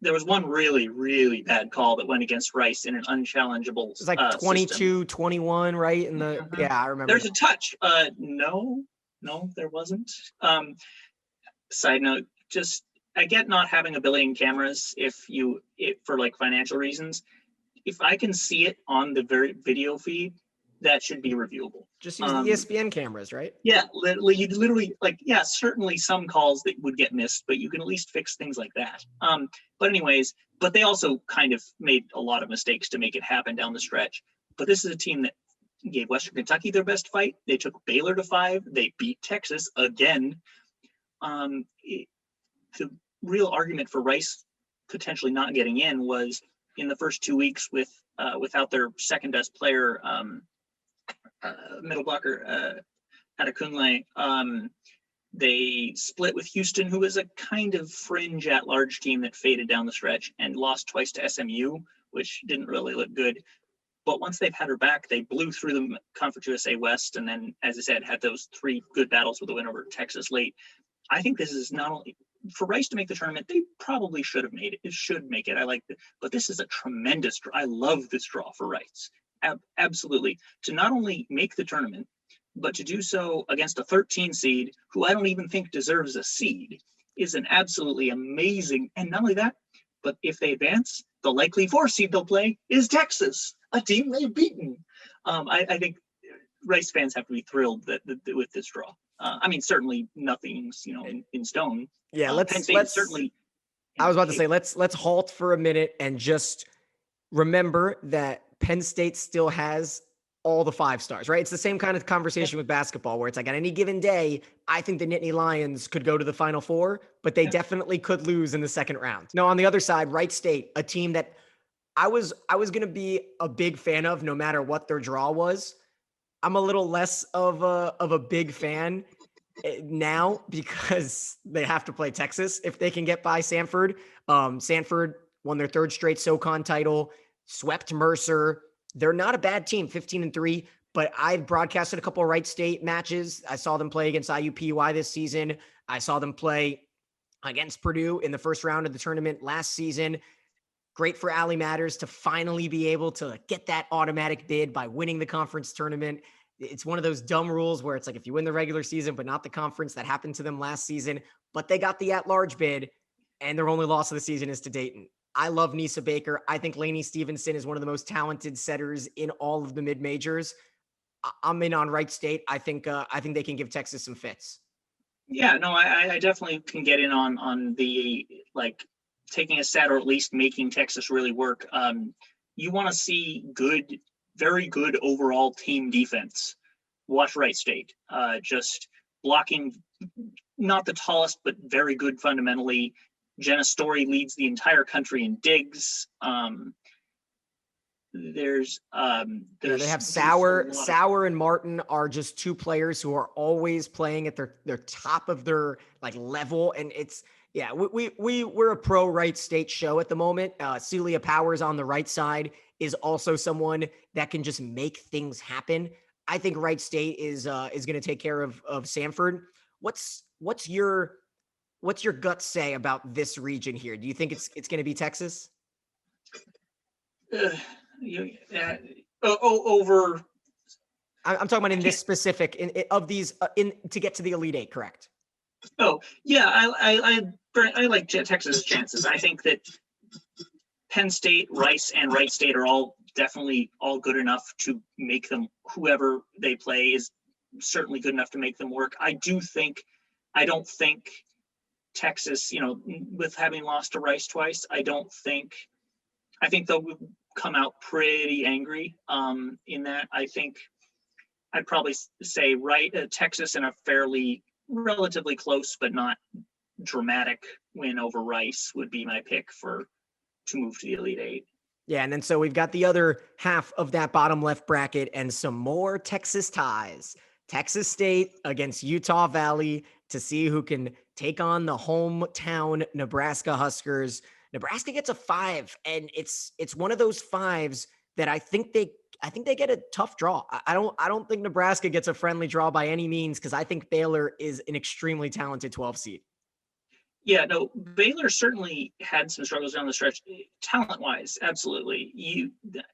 there was one really, really bad call that went against Rice in an unchallengeable. It was 22-21, right? Yeah, I remember. There's a touch. No, there wasn't. Side note, I get not having a billion cameras for financial reasons. If I can see it on the very video feed, that should be reviewable. Just use the ESPN cameras, right? Yeah, you literally certainly some calls that would get missed, but you can at least fix things like that. But they also kind of made a lot of mistakes to make it happen down the stretch. But this is a team that gave Western Kentucky their best fight. They took Baylor to 5. They beat Texas again. The real argument for Rice potentially not getting in was in the first 2 weeks without their second best player, middle blocker out of Kunle. They split with Houston, who was a kind of fringe at-large team that faded down the stretch, and lost twice to SMU, which didn't really look good. But once they've had her back, they blew through the Conference USA West, and then, as I said, had those 3 good battles with a win over Texas late. I think this is not only for Rice to make the tournament, they probably should have made it. It should make it. I like it, but this is a tremendous draw. I love this draw for Rice. Absolutely. To not only make the tournament, but to do so against a 13 seed who I don't even think deserves a seed is an absolutely amazing. And not only that, but if they advance, the likely 4 seed they'll play is Texas, a team they've beaten. I think Rice fans have to be thrilled with this draw. I mean, certainly nothing's in stone. Yeah, let's certainly. I was about to say let's halt for a minute and just remember that Penn State still has all the 5 stars, right? It's the same kind of conversation with basketball where it's like on any given day, I think the Nittany Lions could go to the Final Four, but they definitely could lose in the second round. No, on the other side, Wright State, a team that I was going to be a big fan of no matter what their draw was. I'm a little less of a big fan now because they have to play Texas if they can get by Sanford. Sanford won their 3rd straight SoCon title, swept Mercer. They're not a bad team, 15-3, but I've broadcasted a couple of Wright State matches. I saw them play against IUPUI this season. I saw them play against Purdue in the first round of the tournament last season. Great for Allie Matters to finally be able to get that automatic bid by winning the conference tournament. It's one of those dumb rules where it's like if you win the regular season but not the conference, that happened to them last season, but they got the at-large bid, and their only loss of the season is to Dayton. I love Nisa Baker. I think Lainey Stevenson is one of the most talented setters in all of the mid-majors. I'm in on Wright State. I think they can give Texas some fits. Yeah, no, I definitely can get in on the taking a set or at least making Texas really work. You want to see very good overall team defense. Watch Wright State. Just blocking, not the tallest, but very good fundamentally. Jenna Story leads the entire country in digs. They have Sauer and Martin are just 2 players who are always playing at their top of their level. And we're a pro Wright State show at the moment. Celia Powers on the right side is also someone that can just make things happen. I think Wright State is going to take care of Sanford. What's your gut say about this region here? Do you think it's going to be Texas? Over. I'm talking about in this specific of these to get to the Elite Eight, correct? Oh yeah, I like Texas' chances. I think that Penn State, Rice, and Wright State are all definitely all good enough to make them. Whoever they play is certainly good enough to make them work. I don't think Texas, with having lost to Rice twice, I think they'll come out pretty angry in that. I think I'd probably say Texas in a relatively close but not dramatic win over Rice would be my pick to move to the Elite Eight. Yeah, and then so we've got the other half of that bottom left bracket and some more Texas ties. Texas State against Utah Valley to see who can take on the hometown Nebraska Huskers. Nebraska gets a 5, and it's one of those 5s that I think they get a tough draw. I don't think Nebraska gets a friendly draw by any means because I think Baylor is an extremely talented 12 seed. Yeah, no, Baylor certainly had some struggles down the stretch, talent-wise. Absolutely,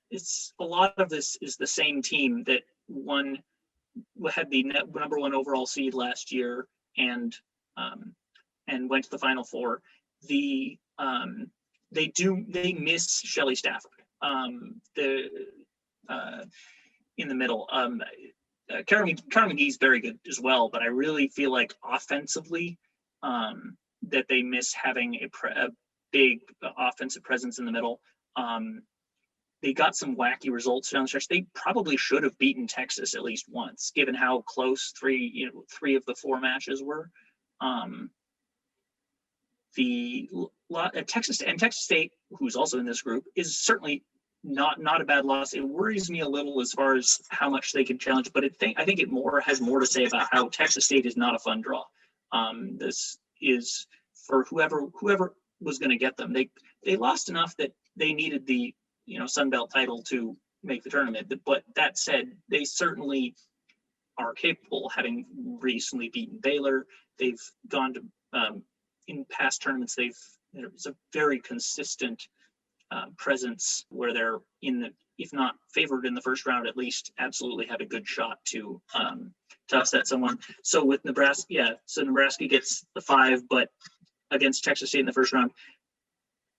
it's a lot of this is the same team that had the number 1 overall seed last year and went to the Final Four. They miss Shelley Stafford in the middle. Kara McGee's very good as well, but I really feel like offensively that they miss having a big offensive presence in the middle. They got some wacky results down the stretch. They probably should have beaten Texas at least once, given how close 3 of the 4 matches were. Texas State, who's also in this group, is certainly not a bad loss. It worries me a little as far as how much they could challenge, but I think it has more to say about how Texas State is not a fun draw. This is for whoever was going to get them. They lost enough that they needed the Sun Belt title to make the tournament. But that said, they certainly are capable, having recently beaten Baylor. They've gone to in past tournaments. There's a very consistent presence where they're if not favored in the first round, at least absolutely have a good shot to upset someone. So with Nebraska, Nebraska gets the 5, but against Texas State in the first round.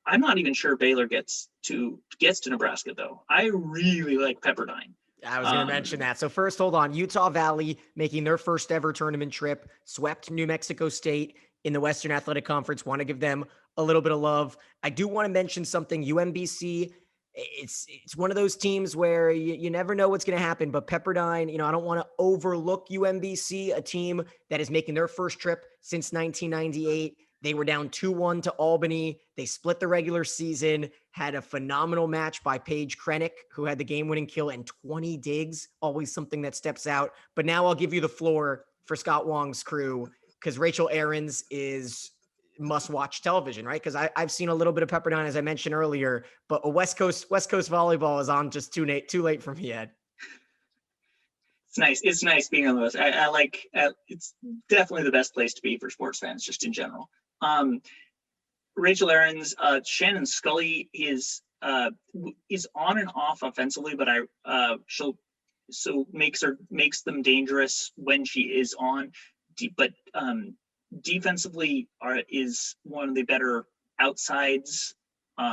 I'm not even sure Baylor gets to Nebraska though. I really like Pepperdine. I was going to mention that. So first, hold on. Utah Valley making their first ever tournament trip, swept New Mexico State in the Western Athletic Conference. Want to give them a little bit of love. I do want to mention something. UMBC, it's one of those teams where you never know what's going to happen, but Pepperdine, I don't want to overlook UMBC, a team that is making their first trip since 1998. They were down 2-1 to Albany. They split the regular season, had a phenomenal match by Paige Krennick, who had the game-winning kill, and 20 digs, always something that steps out. But now I'll give you the floor for Scott Wong's crew, because Rachel Ahrens is must-watch television, right? Because I've seen a little bit of Pepperdine, as I mentioned earlier, but a West Coast volleyball is on just too late for me, Ed. It's nice being on the West. I like it's definitely the best place to be for sports fans, just in general. Rachel Ahrens, Shannon Scully is on and off offensively, but makes them dangerous when she is on. But defensively is one of the better outsides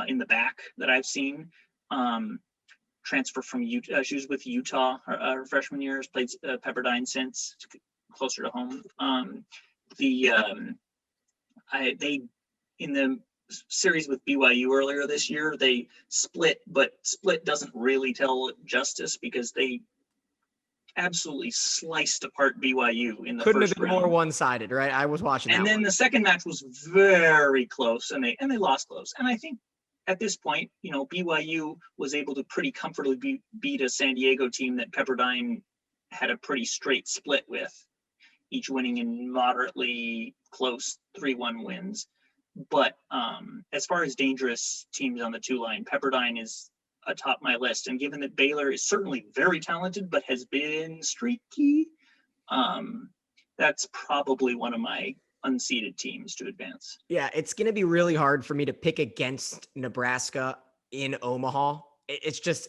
in the back that I've seen. Transfer from Utah. She was with Utah her freshman year. Has played Pepperdine since, closer to home. They in the series with BYU earlier this year, they split, but split doesn't really tell justice because they absolutely sliced apart BYU in the Couldn't first have been round. More one-sided, right? I was watching that. And then one. The second match was very close, and they lost close. And I think at this point, BYU was able to pretty comfortably beat a San Diego team that Pepperdine had a pretty straight split with, each winning in moderately close 3-1 wins. But as far as dangerous teams on the 2-line, Pepperdine is atop my list. And given that Baylor is certainly very talented, but has been streaky, that's probably one of my unseeded teams to advance. Yeah, it's going to be really hard for me to pick against Nebraska in Omaha. It's just,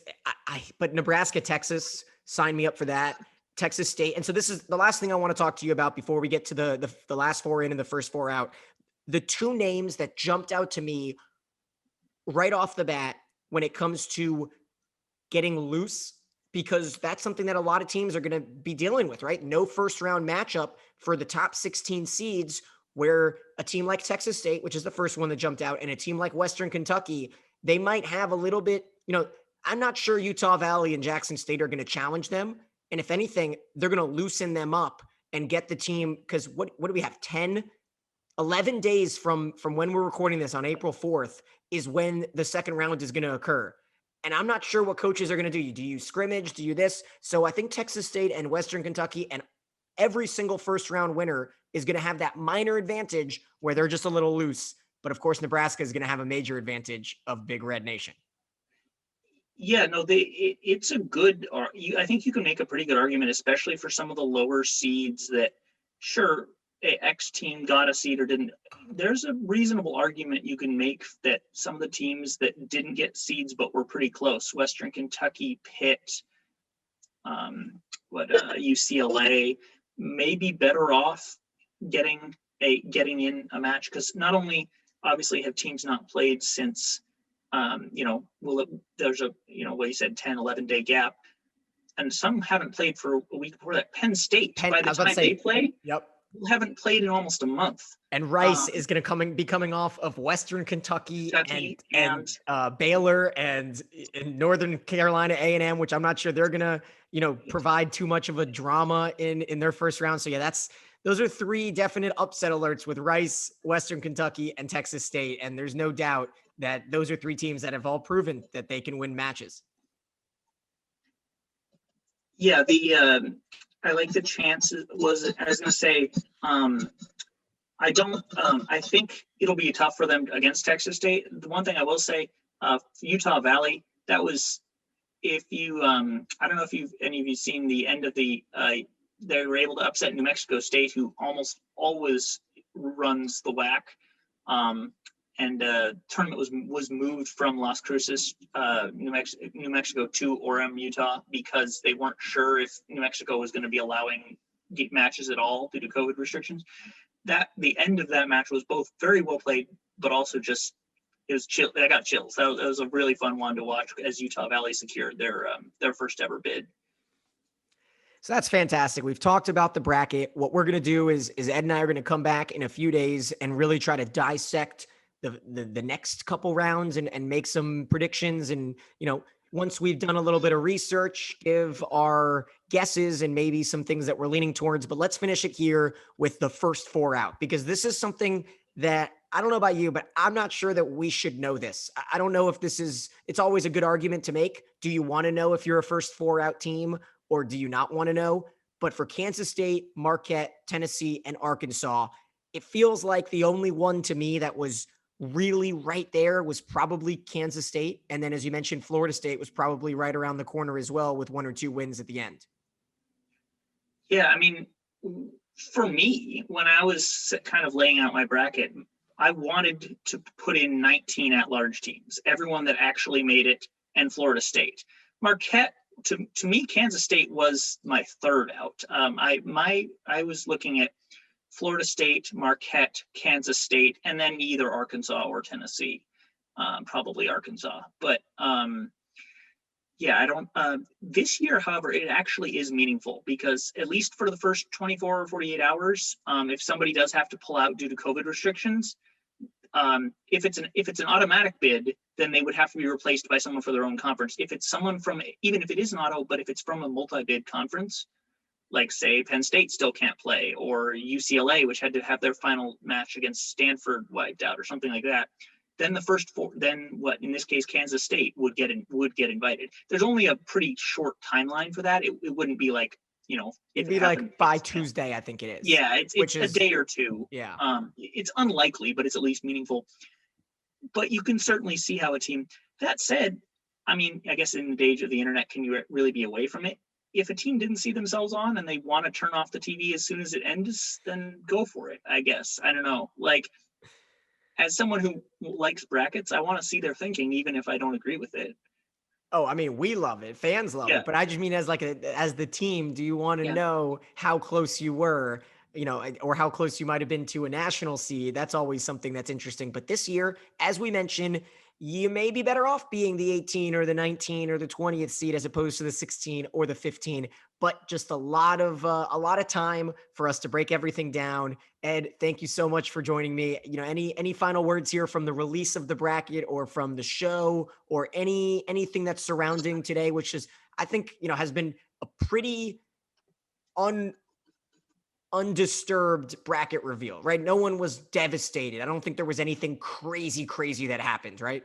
but Nebraska, Texas, sign me up for that. Texas State. And so this is the last thing I want to talk to you about before we get to the last 4 in and the first 4 out. The 2 names that jumped out to me right off the bat when it comes to getting loose, because that's something that a lot of teams are going to be dealing with, right? No first round matchup for the top 16 seeds, where a team like Texas State, which is the first one that jumped out, and a team like Western Kentucky, they might have a little bit, I'm not sure Utah Valley and Jackson State are going to challenge them. And if anything, they're going to loosen them up and get the team, because what do we have? 11 days from when we're recording this on April 4th is when the second round is going to occur. And I'm not sure what coaches are going to do. Do you scrimmage? Do you this? So I think Texas State and Western Kentucky and every single first round winner is going to have that minor advantage where they're just a little loose. But of course, Nebraska is going to have a major advantage of Big Red Nation. Yeah, no, it's a good, I think you can make a pretty good argument, especially for some of the lower seeds that, sure, X team got a seed or didn't. There's a reasonable argument you can make that some of the teams that didn't get seeds but were pretty close, Western Kentucky, Pitt, UCLA, may be better off getting in a match, because not only obviously have teams not played since there's a what you said, 10-11 day gap, and some haven't played for a week before that. Penn State, by the time they play, haven't played in almost a month. And Rice is going to be coming off of Western Kentucky and Baylor and Northern Carolina A&M, which I'm not sure they're going to provide too much of a drama in their first round. So yeah, that's Those are three definite upset alerts with Rice, Western Kentucky, and Texas State. And there's no doubt that those are three teams that have all proven that they can win matches. Yeah, I like the chances. I was going to say, I think it'll be tough for them against Texas State. The one thing I will say, Utah Valley, that was, if you, I don't know if any of you seen the end of the, they were able to upset New Mexico State, who almost always runs the WAC. And tournament was moved from Las Cruces, New Mexico to Orem, Utah, because they weren't sure if New Mexico was going to be allowing matches at all due to COVID restrictions. The end of that match was both very well played, but also just, it was chill. I got chills. That was a really fun one to watch as Utah Valley secured their first ever bid. So that's fantastic. We've talked about the bracket. What we're going to do is Ed and I are going to come back in a few days and really try to dissect the next couple rounds and make some predictions. And, once we've done a little bit of research, give our guesses and maybe some things that we're leaning towards. But let's finish it here with the first four out, because this is something that I don't know about you, but I'm not sure that we should know this. I don't know if it's always a good argument to make. Do you want to know if you're a first four out team, or do you not want to know? But for Kansas State, Marquette, Tennessee, and Arkansas, it feels like the only one to me that was really right there was probably Kansas State. And then, as you mentioned, Florida State was probably right around the corner as well, with one or two wins at the end. Yeah, I mean, for me, when I was kind of laying out my bracket, I wanted to put in 19 at-large teams, everyone that actually made it, and Florida State. Marquette, to me, Kansas State was my third out. I was looking at Florida State, Marquette, Kansas State, and then either Arkansas or Tennessee, probably Arkansas. But yeah, I don't. This year, however, it actually is meaningful, because at least for the first 24 or 48 hours, if somebody does have to pull out due to COVID restrictions, if it's an automatic bid, then they would have to be replaced by someone for their own conference. If it's someone from, even if it is an auto, but if it's from a multi-bid conference, like say Penn State still can't play, or UCLA, which had to have their final match against Stanford wiped out, or something like that, then the first four, then what, in this case, Kansas State would get invited. There's only a pretty short timeline for that. It wouldn't be like, it'd be like by Tuesday, I think it is. Yeah, it's a day or two. Yeah. It's unlikely, but it's at least meaningful. But you can certainly see how a team, that said, I mean, I guess in the age of the internet, can you really be away from it? If a team didn't see themselves on and they want to turn off the TV as soon as it ends, then go for it, I guess. I don't know. Like, as someone who likes brackets, I want to see their thinking, even if I don't agree with it. Oh, I mean, we love it. Fans love it. But I just mean as the team, do you want to know how close you were, or how close you might have been to a national seed? That's always something that's interesting. But this year, as we mentioned, you may be better off being the 18 or the 19 or the 20th seed as opposed to the 16 or the 15, but just a lot of time for us to break everything down. Ed, thank you so much for joining me. Any final words here from the release of the bracket, or from the show, or anything that's surrounding today, which is, I think, has been a pretty undisturbed bracket reveal, right? No one was devastated. I don't think there was anything crazy that happened, right?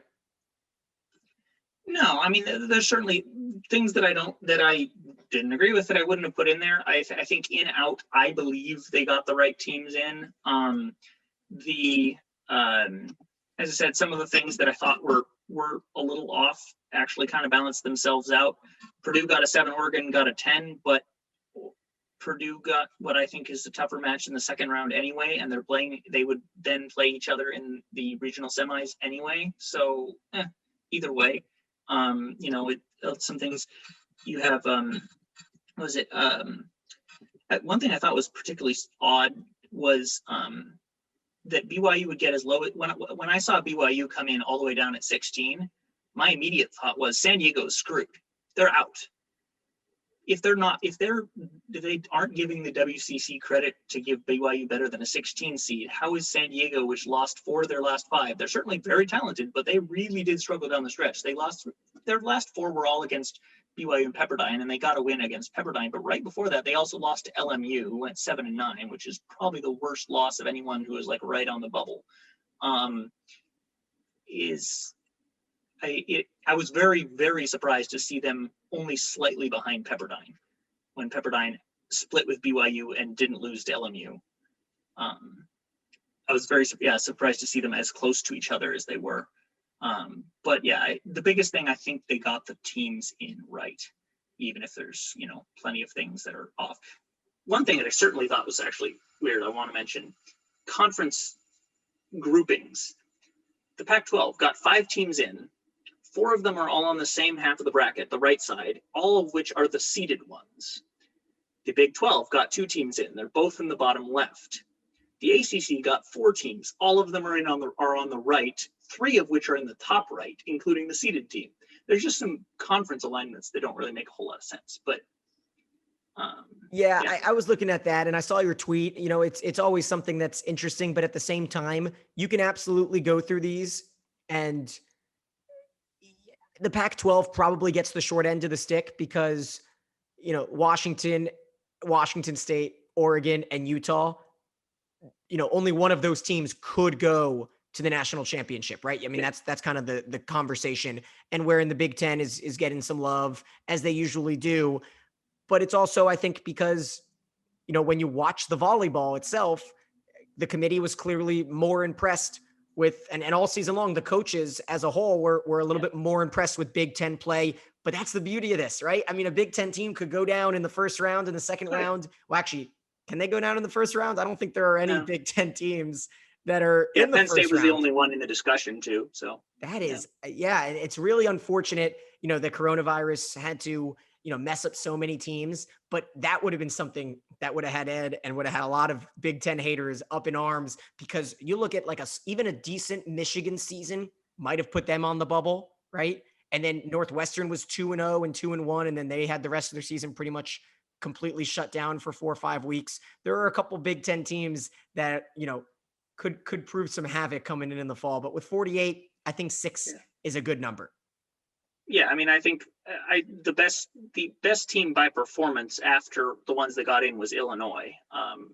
No, I mean, there's certainly things that I didn't agree with that I wouldn't have put in there. I think in out, I believe they got the right teams in. As I said, some of the things that I thought were a little off actually kind of balanced themselves out. Purdue got a 7, Oregon got a 10, but Purdue got what I think is the tougher match in the second round anyway, and they would then play each other in the regional semis anyway. So either way, some things you have, one thing I thought was particularly odd was that BYU would get as low, when I saw BYU come in all the way down at 16, my immediate thought was San Diego's screwed. They're out. If they aren't giving the WCC credit to give BYU better than a 16 seed, how is San Diego, which lost 4 of their last 5? They're certainly very talented, but they really did struggle down the stretch. Their last 4 were all against BYU and Pepperdine, and they got a win against Pepperdine. But right before that, they also lost to LMU, who went 7-9, which is probably the worst loss of anyone who was like right on the bubble. I was very, very surprised to see them only slightly behind Pepperdine when Pepperdine split with BYU and didn't lose to LMU. I was very surprised to see them as close to each other as they were. But yeah, the biggest thing, I think they got the teams in right, even if there's, plenty of things that are off. One thing that I certainly thought was actually weird, I want to mention, conference groupings. The Pac-12 got 5 teams in. 4 of them are all on the same half of the bracket, the right side, all of which are the seeded ones. The Big 12 got 2 teams in. They're both in the bottom left. The ACC got 4 teams. All of them are on the right, 3 of which are in the top right, including the seeded team. There's just some conference alignments that don't really make a whole lot of sense. But I was looking at that and I saw your tweet. It's always something that's interesting, but at the same time, you can absolutely go through these, and the Pac-12 probably gets the short end of the stick because, Washington State, Oregon, and Utah, only one of those teams could go to the national championship, right? I mean, that's kind of the conversation, and where in the Big Ten is getting some love, as they usually do. But it's also, I think, because, when you watch the volleyball itself, the committee was clearly more impressed with, and all season long, the coaches as a whole were a little bit more impressed with Big Ten play. But that's the beauty of this, right? I mean, a Big Ten team could go down in the first round, in the second round. Well, actually, can they go down in the first round? I don't think there are any Big Ten teams that are in the Penn first round. State was the only one in the discussion too. So that is, it's really unfortunate. The coronavirus had to, mess up so many teams, but that would have been something that would have had Ed and would have had a lot of Big Ten haters up in arms, because you look at like even a decent Michigan season might have put them on the bubble, right? And then Northwestern was 2-0 and 2-1, and then they had the rest of their season pretty much completely shut down for 4 or 5 weeks. There are a couple Big Ten teams that, could prove some havoc coming in the fall, but with 48, I think 6 is a good number. Yeah, I mean, I think the best team by performance after the ones that got in was Illinois,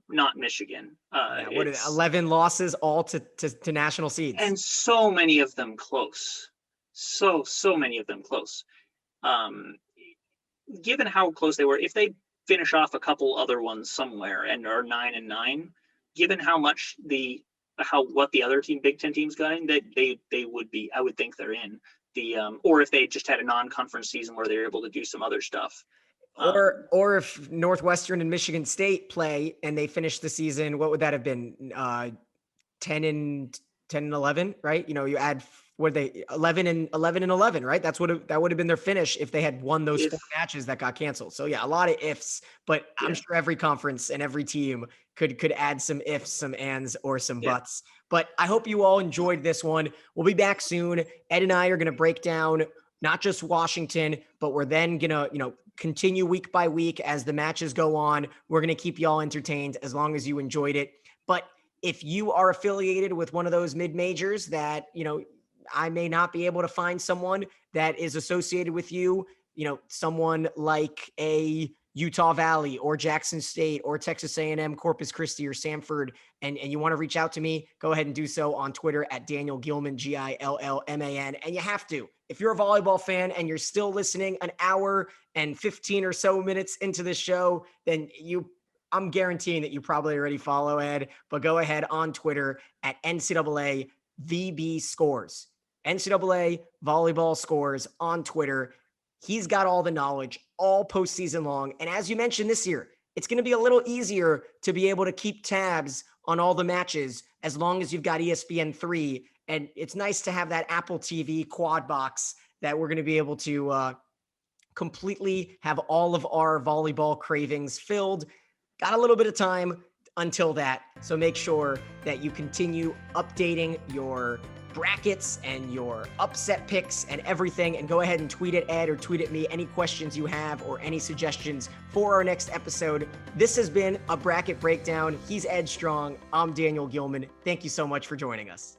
not Michigan. What 11 losses all to national seeds, and so many of them close. So many of them close. Given how close they were, if they finish off a couple other ones somewhere and are 9-9, given how much what the other Big Ten teams got in, that they would be, I would think they're in. Or if they just had a non-conference season where they were able to do some other stuff. Or if Northwestern and Michigan State play and they finish the season, what would that have been? 10-11, right? You add, what they 11-11, right? That would have been their finish if they had won those 4 matches that got canceled. So yeah, a lot of ifs, but I'm sure every conference and every team could add some ifs, some ands, or some buts. But I hope you all enjoyed this one. We'll be back soon. Ed and I are going to break down not just Washington, but we're then going to, continue week by week as the matches go on. We're going to keep y'all entertained as long as you enjoyed it. But if you are affiliated with one of those mid-majors that, I may not be able to find someone that is associated with you, someone like a Utah Valley or Jackson State or Texas A&M, Corpus Christi or Samford, and you want to reach out to me, go ahead and do so on Twitter at Daniel Gillman, Gillman. And you have to, if you're a volleyball fan and you're still listening an hour and 15 or so minutes into the show, then I'm guaranteeing that you probably already follow Ed, but go ahead on Twitter at NCAA VB Scores. NCAA Volleyball Scores on Twitter. He's got all the knowledge all postseason long. And as you mentioned this year, it's going to be a little easier to be able to keep tabs on all the matches as long as you've got ESPN3. And it's nice to have that Apple TV quad box that we're going to be able to completely have all of our volleyball cravings filled. Got a little bit of time until that. So make sure that you continue updating your brackets and your upset picks and everything, and go ahead and tweet at Ed or tweet at me any questions you have or any suggestions for our next episode. This has been a bracket breakdown. He's Ed Strong. I'm Daniel Gillman. Thank you so much for joining us.